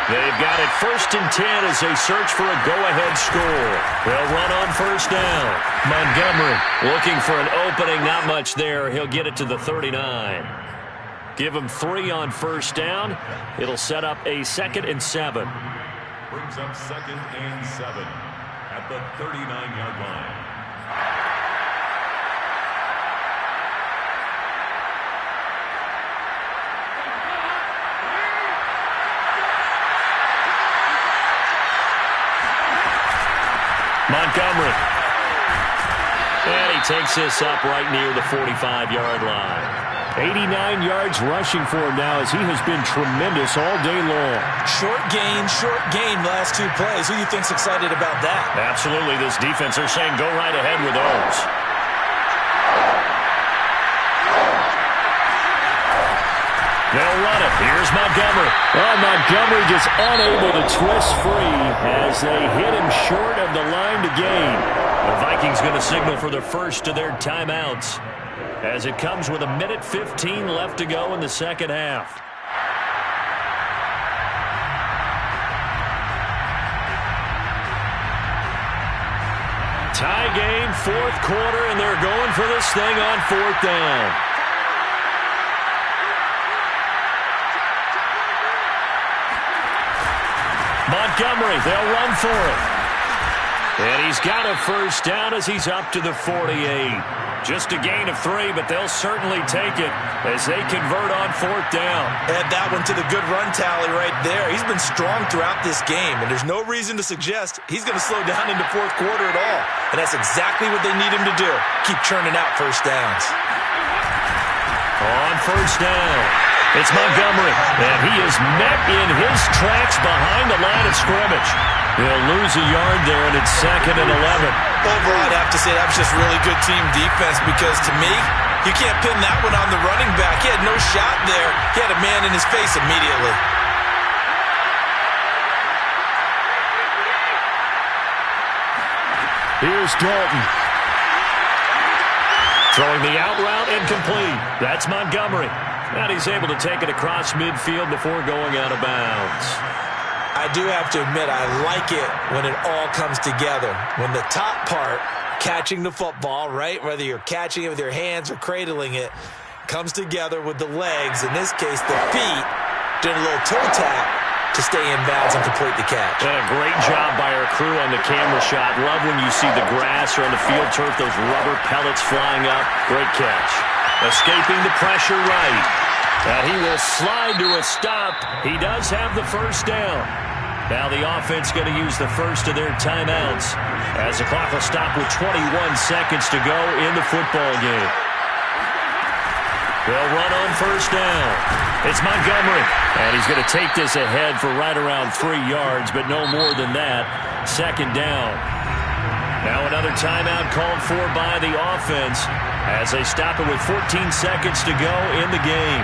They've got it 1st and 10 as they search for a go-ahead score. They'll run on 1st down. Montgomery looking for an opening. Not much there. He'll get it to the 39. Give him 3 on 1st down. It'll set up a 2nd and 7. Brings up 2nd and 7 at the 39-yard line. Montgomery. And he takes this up right near the 45-yard line. 89 yards rushing for him now as he has been tremendous all day long. Short gain last 2 plays. Who do you think's excited about that? Absolutely. This defense, they're saying go right ahead with those. They'll run it. Here's Montgomery. Well, Montgomery just unable to twist free as they hit him short of the line to gain. The Vikings going to signal for the first of their timeouts as it comes with 1:15 left to go in the second half. Tie game, 4th quarter, and they're going for this thing on 4th down. Montgomery, they'll run for it. And he's got a 1st down as he's up to the 48. Just a gain of 3, but they'll certainly take it as they convert on 4th down. Add that one to the good run tally right there. He's been strong throughout this game, and there's no reason to suggest he's going to slow down into 4th quarter at all. And that's exactly what they need him to do. Keep churning out 1st downs. On 1st down, it's Montgomery, and he is met in his tracks behind the line of scrimmage. They'll lose a yard there, and it's 2nd and 11. Overall, I'd have to say that was just really good team defense because, to me, you can't pin that one on the running back. He had no shot there. He had a man in his face immediately. Here's Dalton. Throwing the out route incomplete. That's Montgomery. And he's able to take it across midfield before going out of bounds. I do have to admit, I like it when it all comes together. When the top part, catching the football, right, whether you're catching it with your hands or cradling it, comes together with the legs, in this case the feet, doing a little toe tap to stay in bounds and complete the catch. And a great job by our crew on the camera shot. Love when you see the grass or on the field turf, those rubber pellets flying up. Great catch. Escaping the pressure right. And he will slide to a stop. He does have the 1st down. Now the offense going to use the first of their timeouts as the clock will stop with 21 seconds to go in the football game. They'll run on 1st down. It's Montgomery, and he's going to take this ahead for right around 3 yards, but no more than that. 2nd down. Now another timeout called for by the offense as they stop it with 14 seconds to go in the game.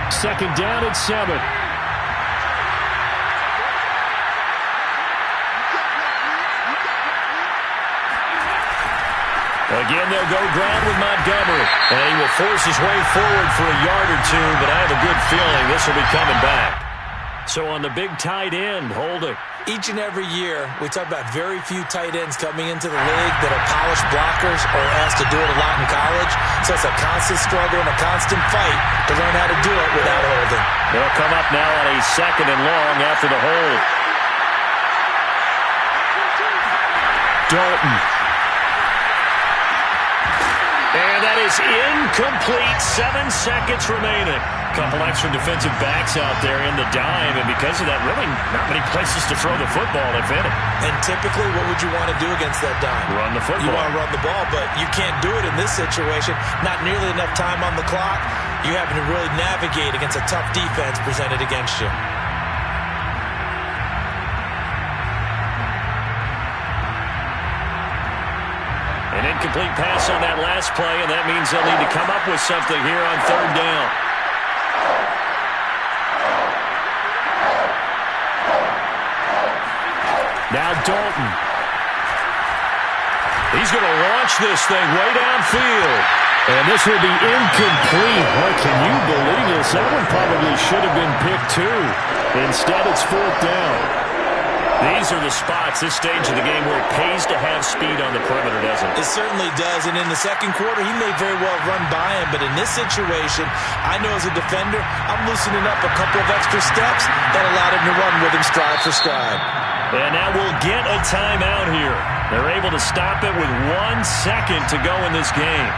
Second down at 7. Again, they'll go ground with Montgomery. And he will force his way forward for a yard or two, but I have a good feeling this will be coming back. So on the big tight end, holding. Each and every year, we talk about very few tight ends coming into the league that are polished blockers or asked to do it a lot in college. So it's a constant struggle and a constant fight to learn how to do it without holding. They'll come up now on a 2nd and long after the hold. Dalton. And that is incomplete. 7 seconds remaining. Couple extra defensive backs out there in the dime, and because of that, really not many places to throw the football, if any. And typically, what would you want to do against that dime? Run the football. You want to run the ball, but you can't do it in this situation. Not nearly enough time on the clock. You having to really navigate against a tough defense presented against you. An incomplete pass on that last play, and that means they'll need to come up with something here on 3rd down. Now Dalton. He's going to launch this thing way downfield. And this will be incomplete. What, can you believe this? That one probably should have been picked too. Instead, it's 4th down. These are the spots, this stage of the game, where it pays to have speed on the perimeter, doesn't it? It certainly does, and in the second quarter, he may very well run by him, but in this situation, I know as a defender, I'm loosening up a couple of extra steps that allowed him to run with him stride for stride. And now we'll get a timeout here. They're able to stop it with 1 second to go in this game.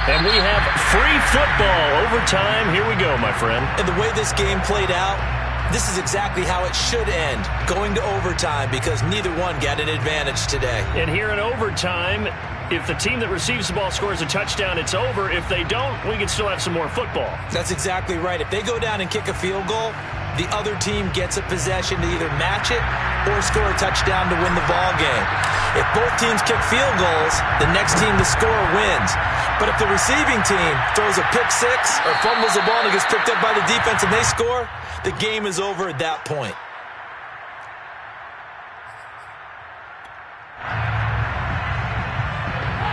And we have free football overtime. Here we go, my friend. And the way this game played out, this is exactly how it should end, going to overtime, because neither one got an advantage today. And here in overtime, if the team that receives the ball scores a touchdown, it's over. If they don't, we can still have some more football. That's exactly right. If they go down and kick a field goal, the other team gets a possession to either match it or score a touchdown to win the ball game. If both teams kick field goals, the next team to score wins. But if the receiving team throws a pick six or fumbles the ball and it gets picked up by the defense and they score, the game is over at that point.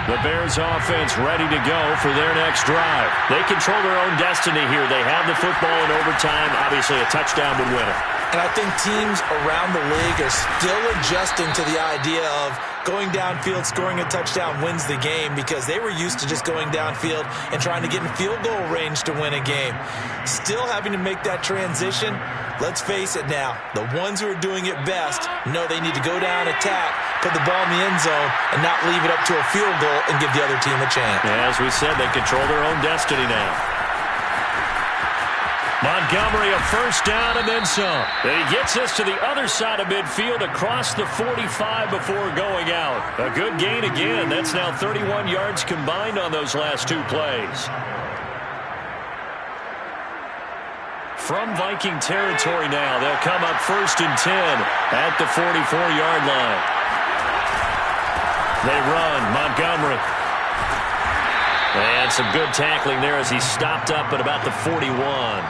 The Bears offense ready to go for their next drive. They control their own destiny here. They have the football in overtime. Obviously, a touchdown would win it. And I think teams around the league are still adjusting to the idea of going downfield, scoring a touchdown wins the game, because they were used to just going downfield and trying to get in field goal range to win a game. Still having to make that transition. Let's face it now, the ones who are doing it best know they need to go down, attack, put the ball in the end zone, and not leave it up to a field goal and give the other team a chance. As we said, they control their own destiny now. Montgomery, a first down and then some. And he gets us to the other side of midfield across the 45 before going out. A good gain again. That's now 31 yards combined on those last two plays. From Viking territory now, they'll come up 1st and 10 at the 44-yard line. They run. Montgomery. And some good tackling there as he stopped up at about the 41.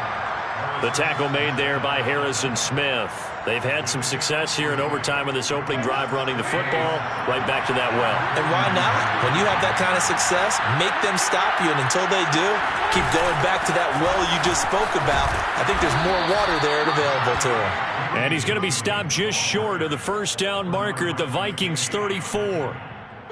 The tackle made there by Harrison Smith. They've had some success here in overtime in this opening drive running the football. Right back to that well. And why not? When you have that kind of success, make them stop you. And until they do, keep going back to that well you just spoke about. I think there's more water there available to him. And he's going to be stopped just short of the first down marker at the Vikings 34.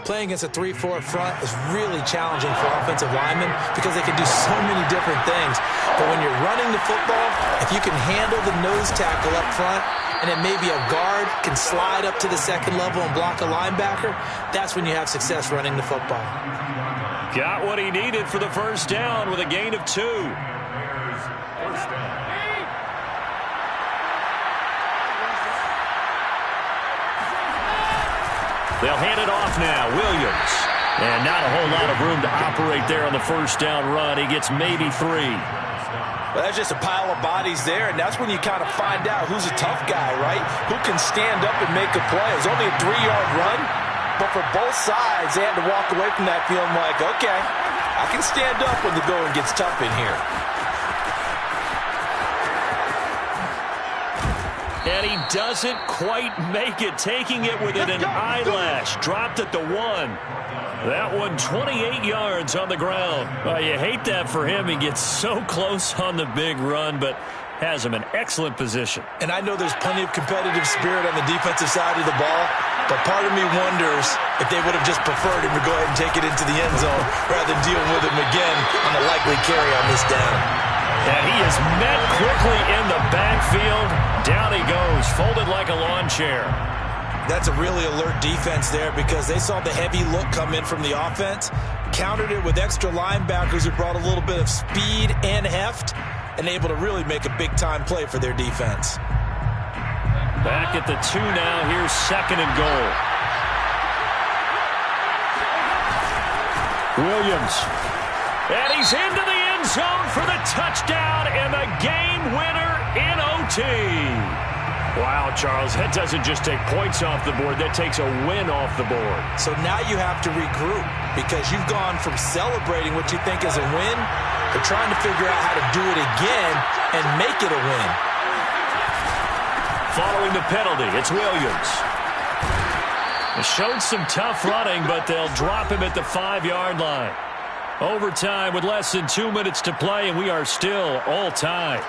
Playing against a 3-4 front is really challenging for offensive linemen because they can do so many different things. But when you're running the football, if you can handle the nose tackle up front, and then maybe a guard can slide up to the second level and block a linebacker, that's when you have success running the football. Got what he needed for the first down with a gain of 2. They'll hand it off now. Williams. And not a whole lot of room to operate there on the first down run. He gets maybe 3. Well, that's just a pile of bodies there, and that's when you kind of find out who's a tough guy, right? Who can stand up and make a play. It was only a 3-yard run, but for both sides, they had to walk away from that feeling like, okay, I can stand up when the going gets tough in here. And he doesn't quite make it, taking it within an eyelash. Dropped at the 1. That one 28 yards on the ground. Well, you hate that for him. He gets so close on the big run, but has him in excellent position. And I know there's plenty of competitive spirit on the defensive side of the ball, but part of me wonders if they would have just preferred him to go ahead and take it into the end zone rather than deal with him again on the likely carry on this down. And he is met quickly in the backfield. Down he goes, folded like a lawn chair. That's a really alert defense there because they saw the heavy look come in from the offense, countered it with extra linebackers who brought a little bit of speed and heft, and able to really make a big-time play for their defense. Back at the 2 now. Here's 2nd and goal. Williams. And he's into the end zone for the touchdown and the game winner in OT. Wow, Charles, that doesn't just take points off the board. That takes a win off the board. So now you have to regroup because you've gone from celebrating what you think is a win to trying to figure out how to do it again and make it a win. Following the penalty, it's Williams. It showed some tough running, but they'll drop him at the 5-yard line. Overtime with less than 2 minutes to play, and we are still all tied.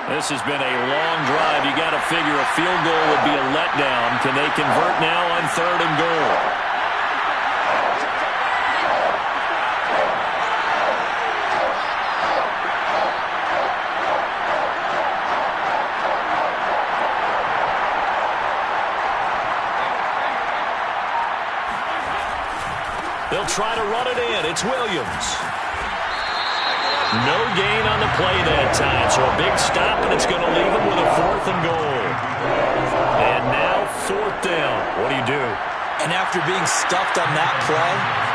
This has been a long drive. You got to figure a field goal would be a letdown. Can they convert now on 3rd and goal? They'll try to run it in. It's Williams. No gain on the play that time, so a big stop, and it's going to leave him with a 4th and goal. And now 4th down. What do you do? And after being stuffed on that play,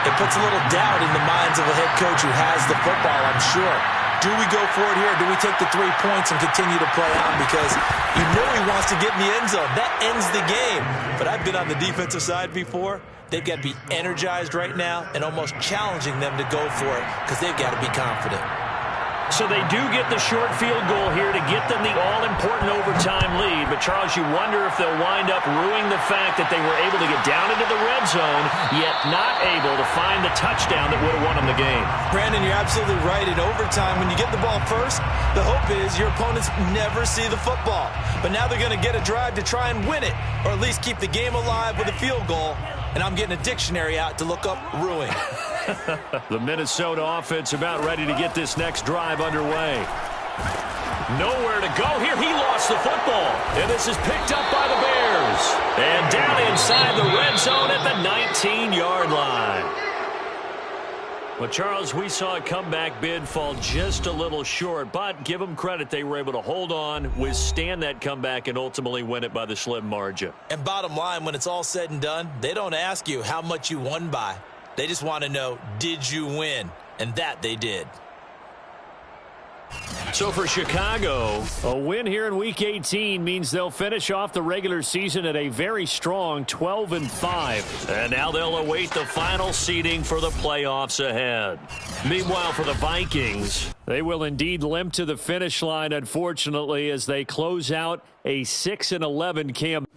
it puts a little doubt in the minds of a head coach who has the football, I'm sure. Do we go for it here? Do we take the 3 points and continue to play on? Because you know he wants to get in the end zone. That ends the game. But I've been on the defensive side before. They've got to be energized right now and almost challenging them to go for it because they've got to be confident. So they do get the short field goal here to get them the all-important overtime lead. But, Charles, you wonder if they'll wind up ruining the fact that they were able to get down into the red zone, yet not able to find the touchdown that would have won them the game. Brandon, you're absolutely right. In overtime, when you get the ball first, the hope is your opponents never see the football. But now they're going to get a drive to try and win it, or at least keep the game alive with a field goal. And I'm getting a dictionary out to look up ruin. The Minnesota offense about ready to get this next drive underway. Nowhere to go here. He lost the football. And this is picked up by the Bears. And down inside the red zone at the 19-yard line. Well, Charles, we saw a comeback bid fall just a little short, but give them credit. They were able to hold on, withstand that comeback, and ultimately win it by the slim margin. And bottom line, when it's all said and done, they don't ask you how much you won by. They just want to know, did you win? And that they did. So for Chicago, a win here in Week 18 means they'll finish off the regular season at a very strong 12-5. And now they'll await the final seeding for the playoffs ahead. Meanwhile, for the Vikings, they will indeed limp to the finish line, unfortunately, as they close out a 6-11 campaign.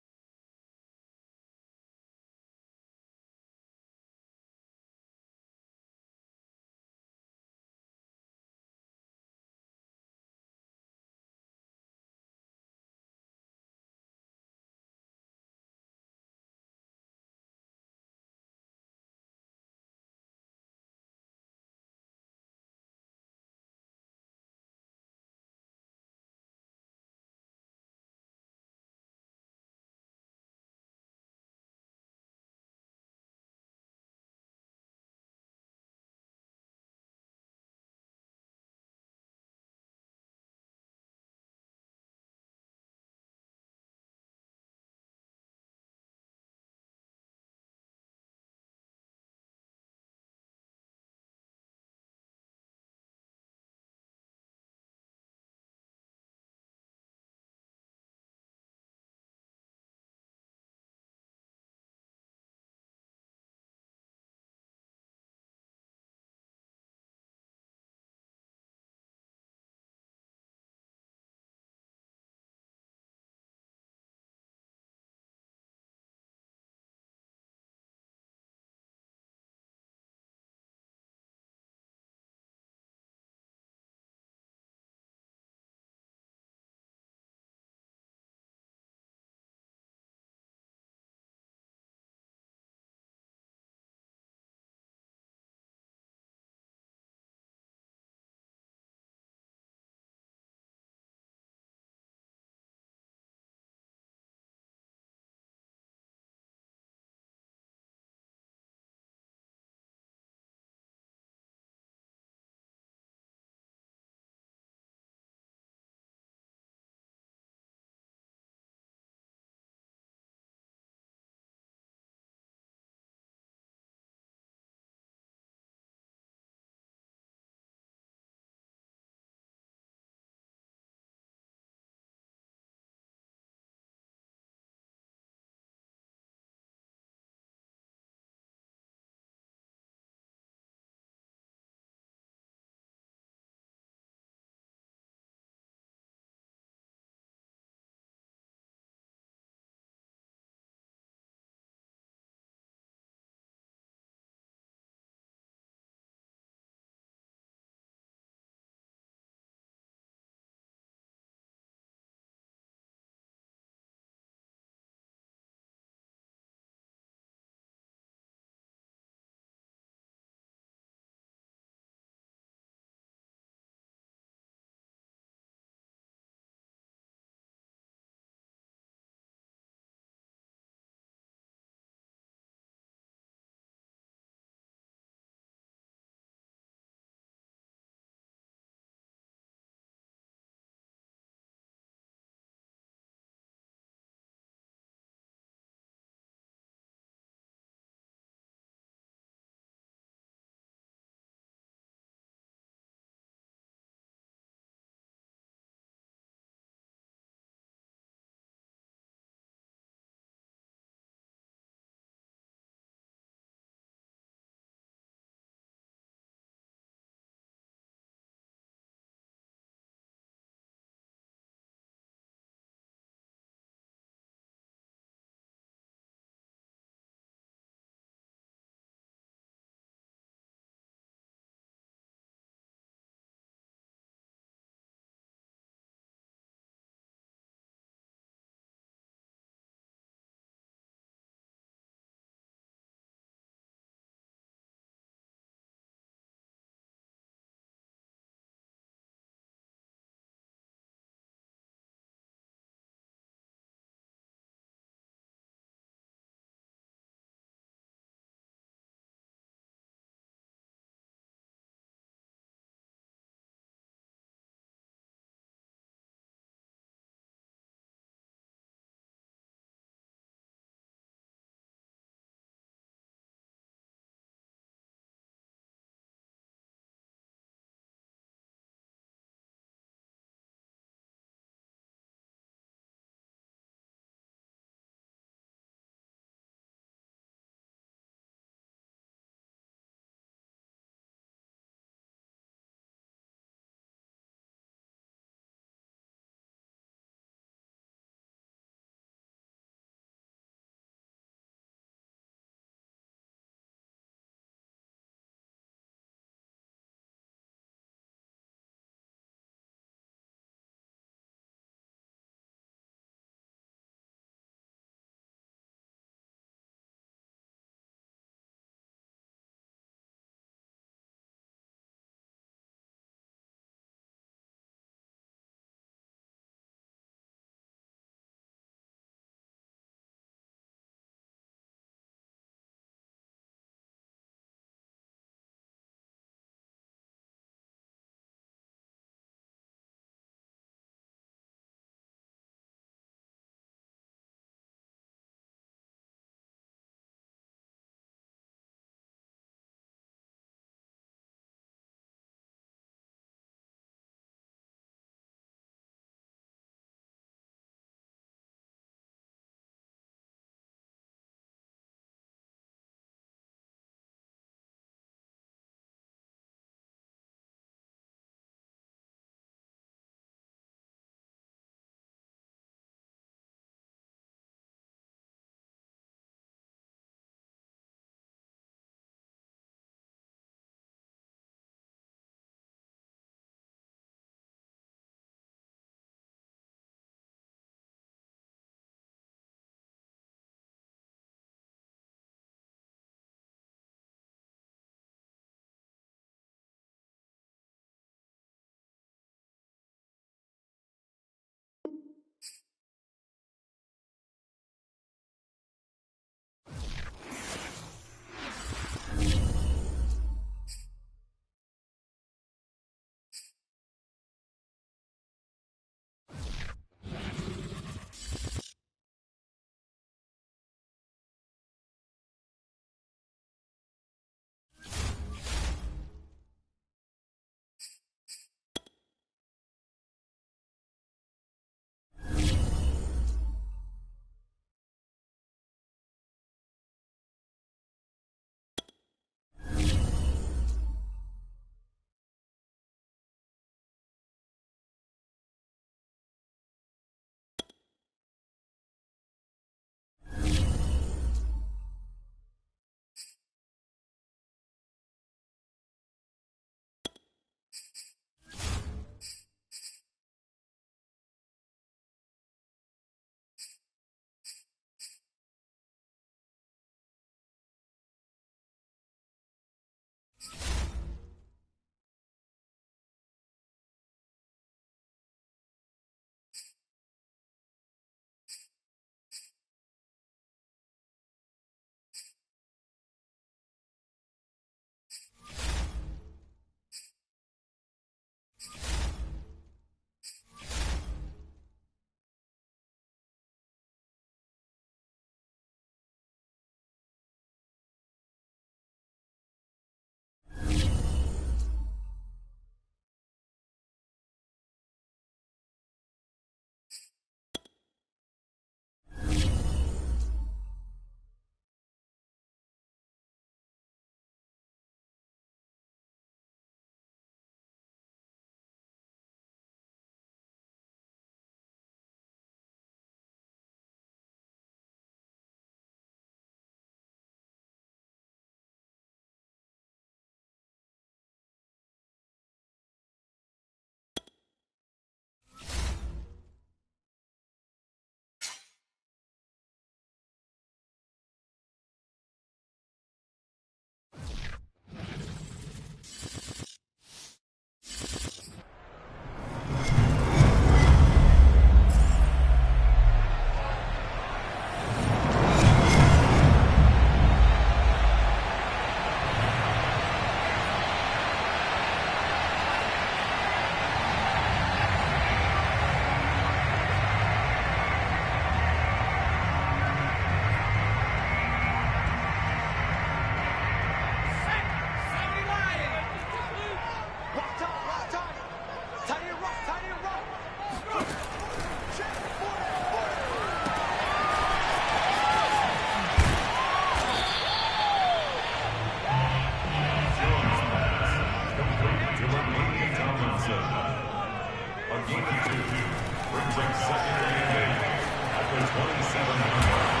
brings up second and 8 at the 27-yard line.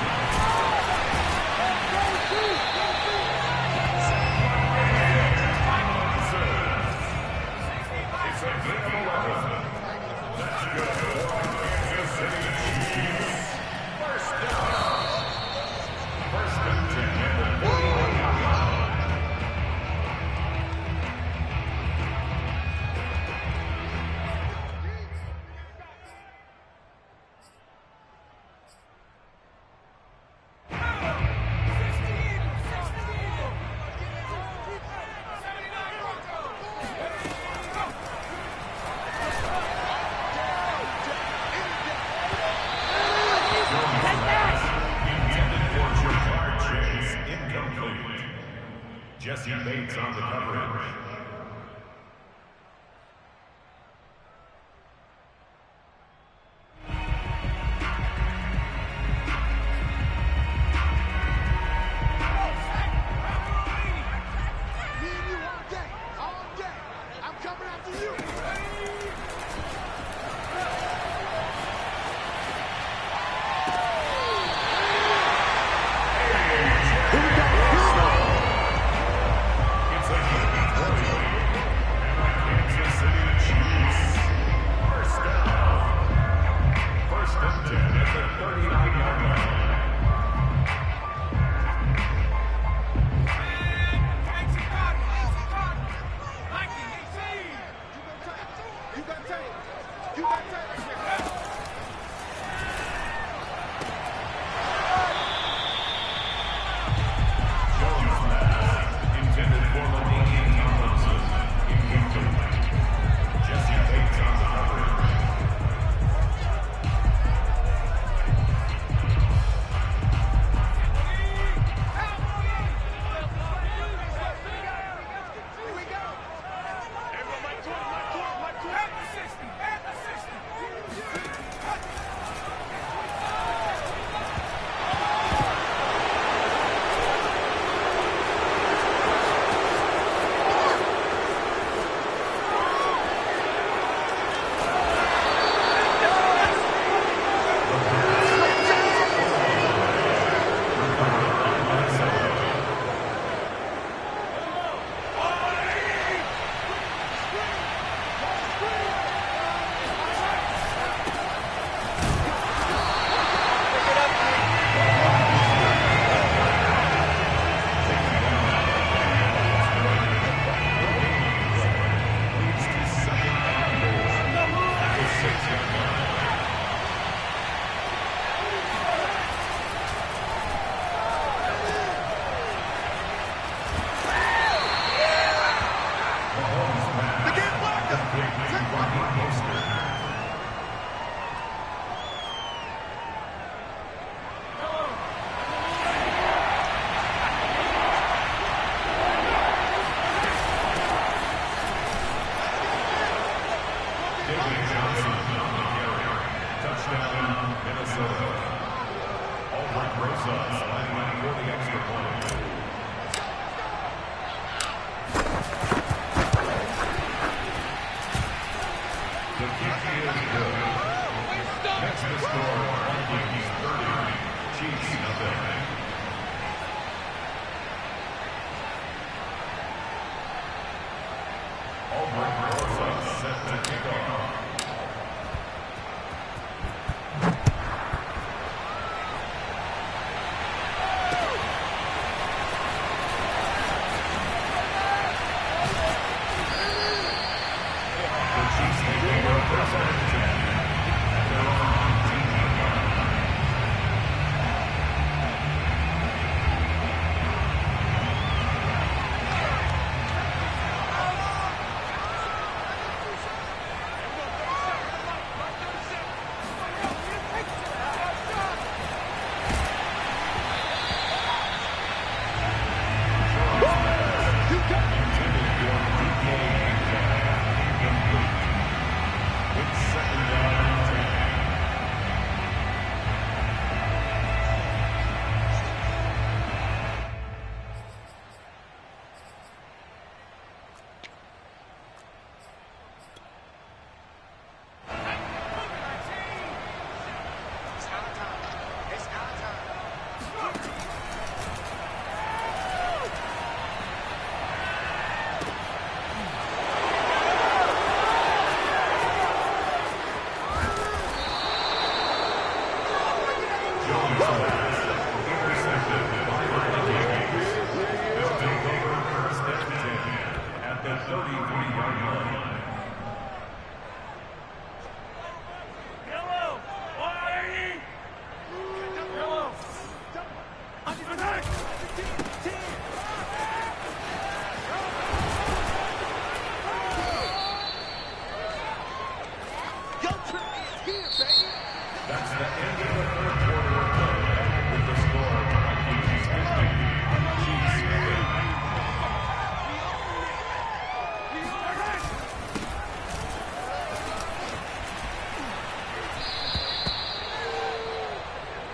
It's a game of 11. That's good for Kansas City Chiefs. First down. First and 10 at the 41-yard line. Jesse Bates on the coverage. Me and you all day. I'm coming after you. at the 33-yard line. That's the end of the third quarter of play with the score Vikings 50, Chiefs 7.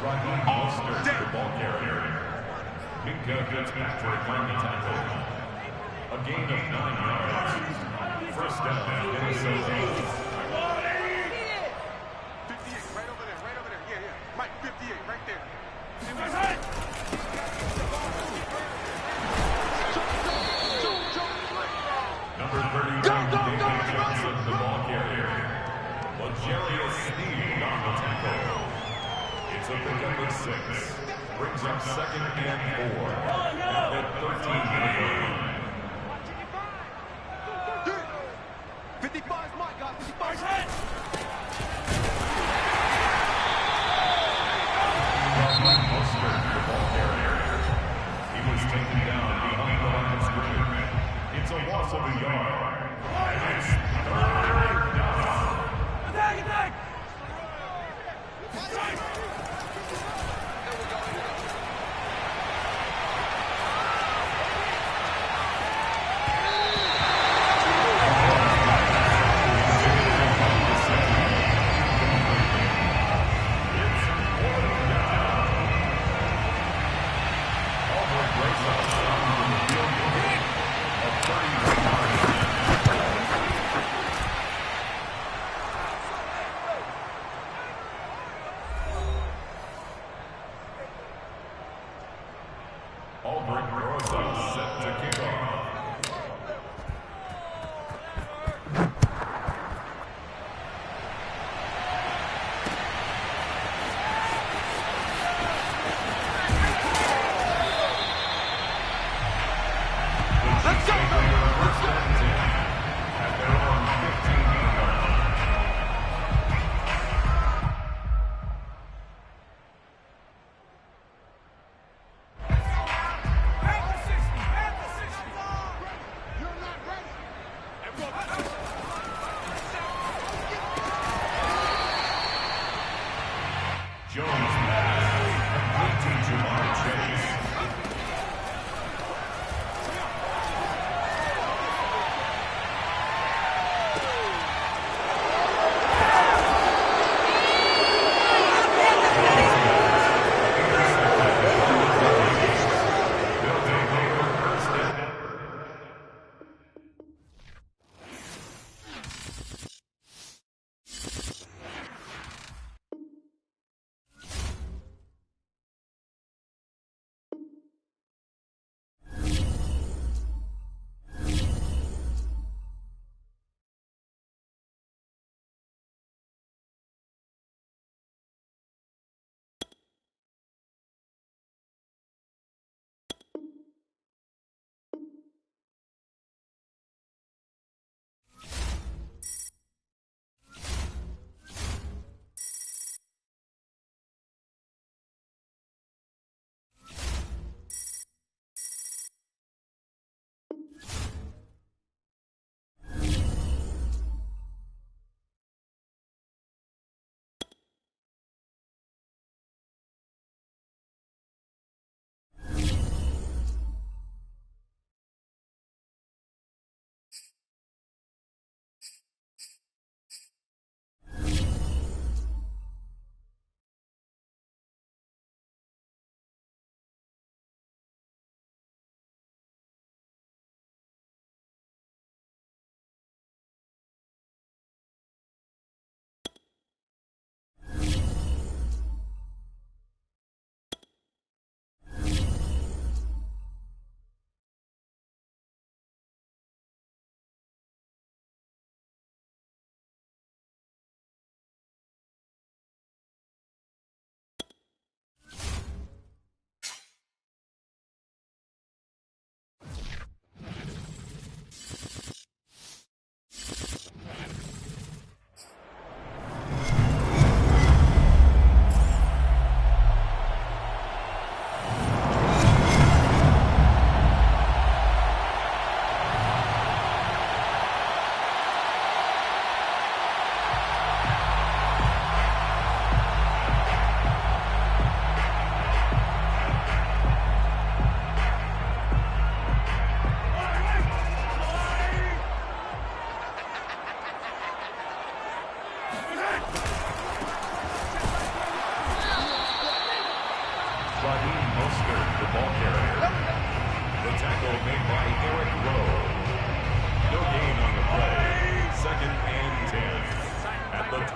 Raheem Mostert, the ball carrier. Minka Fitzpatrick on the tackle. A gain of 9 yards. First down, Minnesota. 58, right over there. Yeah. Mike, 58, right there. Number 39, David Johnson, the ball carrier. L'Jarius Sneed on the tackle. It's a pickup of 6. Brings up second and 4 at the 13-yard line. 55 is Mike, guys. 55 head. Mostert, the ball carrier. He was taken down behind the line of scrimmage. It's a loss of a yard. And it's third down. Attack!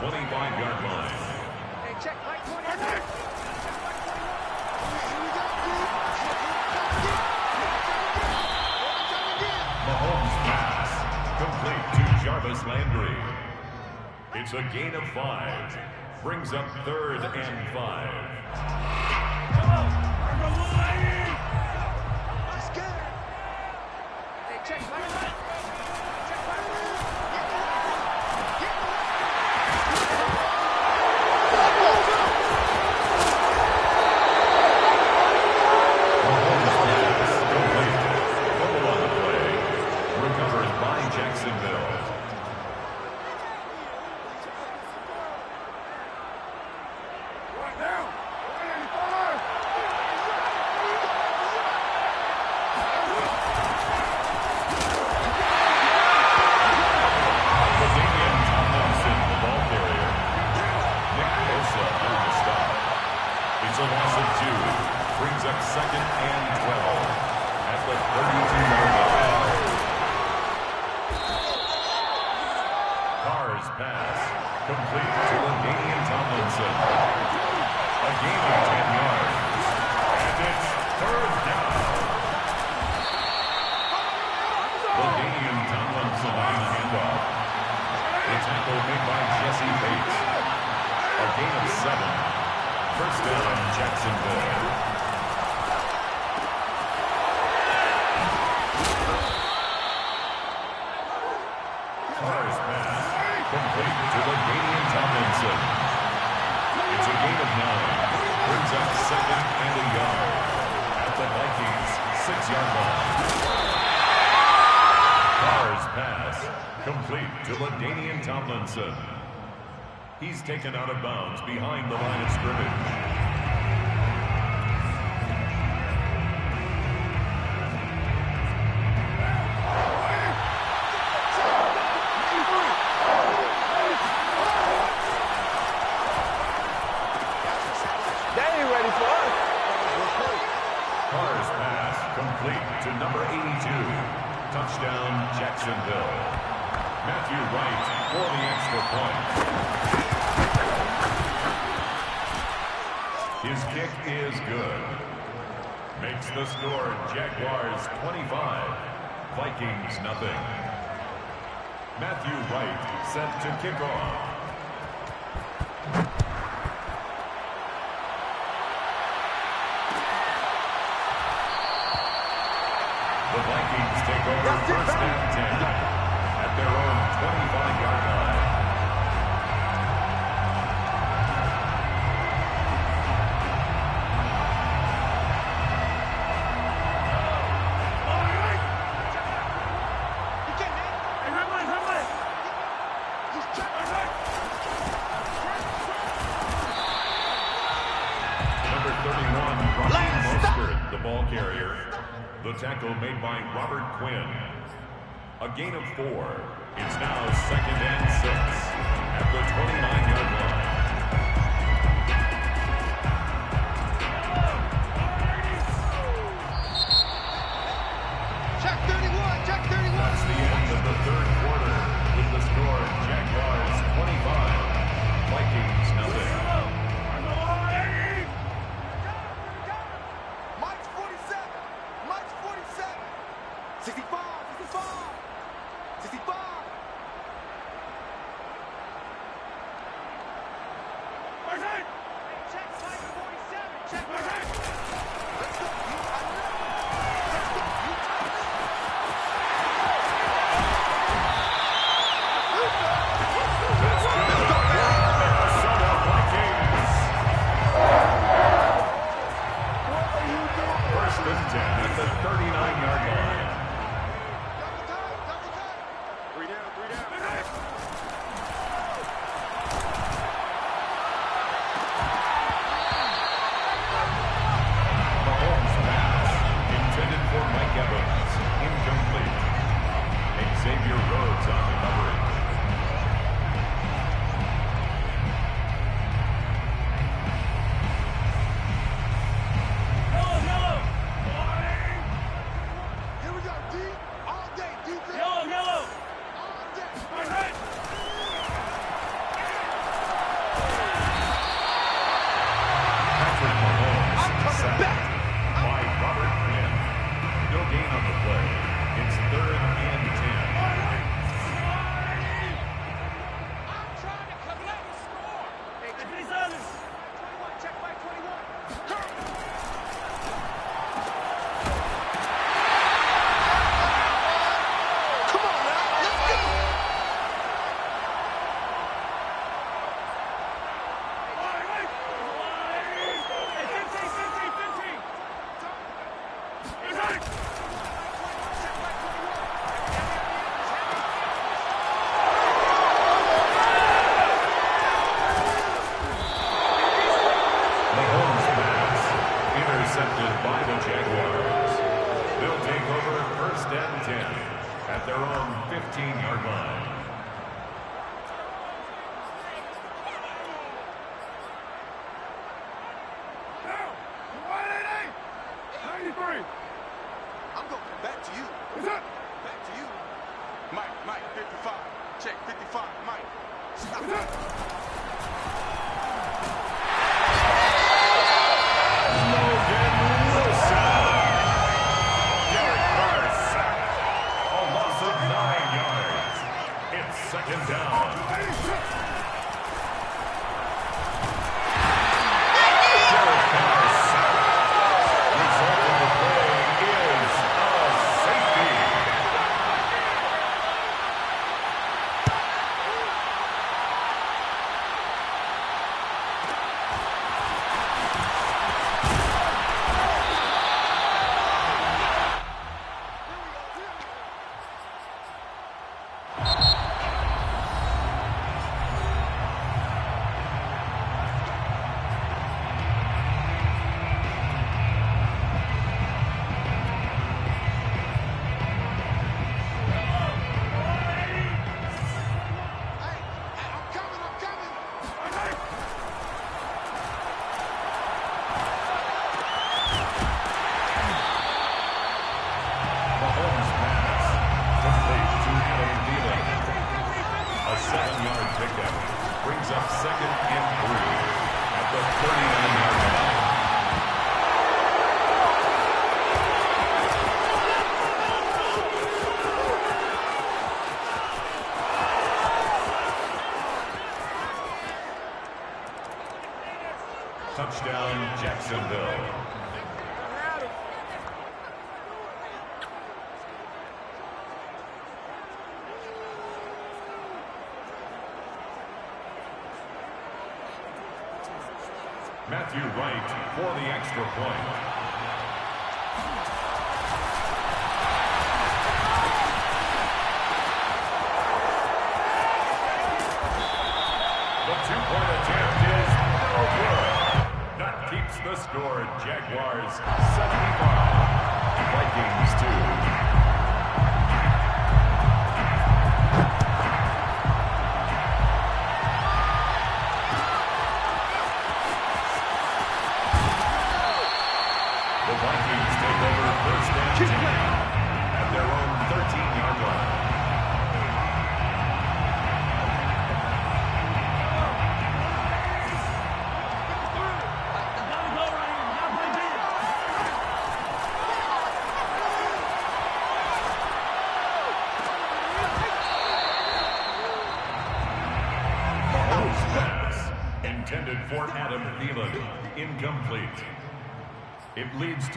25-yard line. Hey, check like 20. Mahomes pass. Complete to Jarvis Landry. It's a gain of 5. Brings up 3rd and 5. Hey, check like Jacksonville. It's a loss of 2. Brings up 2nd and 12 at the 32-yard line. Carr's pass complete to LaDainian Tomlinson. A gain of 10 yards. And it's 3rd down. LaDainian Tomlinson on the handoff. The tackle made by Jesse Bates. A gain of 7. First down, Jacksonville. Carr's pass complete to LaDainian Tomlinson. It's a gain of 9. Brings up 2nd and a yard at the Vikings 6-yard line. Carr's pass complete to LaDainian Tomlinson. He's taken out of bounds behind the line of scrimmage. Carr's pass complete to number 82. Touchdown, Jacksonville. Matthew Wright for the extra point. His kick is good. Makes the score Jaguars 25, Vikings nothing. Matthew Wright set to kick off. The Vikings take over 1st and 10 at their own 25-yard line. Number 31, Raheem Mostert, the ball carrier. The tackle made by Robert Quinn. A gain of 4. It's now 2nd and 6 at the 29-yard line. check 31, check 31. That's the end of the 3rd quarter with the score Jaguars 25, Vikings nothing. Mike's 47. Mike's 47. 65, 65. 65. Check Mike 47. Check Mike. Let's go. Let's go. line. I'm going to come back to you. Back to you. Mike, 55. Check, 55, Mike. Stop. Second down. Brings up second and 3 at the 39-yard line. Touchdown, Jacksonville. Matthew Wright for the extra point. The two-point attempt is no good. That keeps the score. Jaguars 75. Vikings 2. The Vikings take over first and 10 at their own 13-yard line. Mahomes' pass intended for Adam Thielen, incomplete. It leads to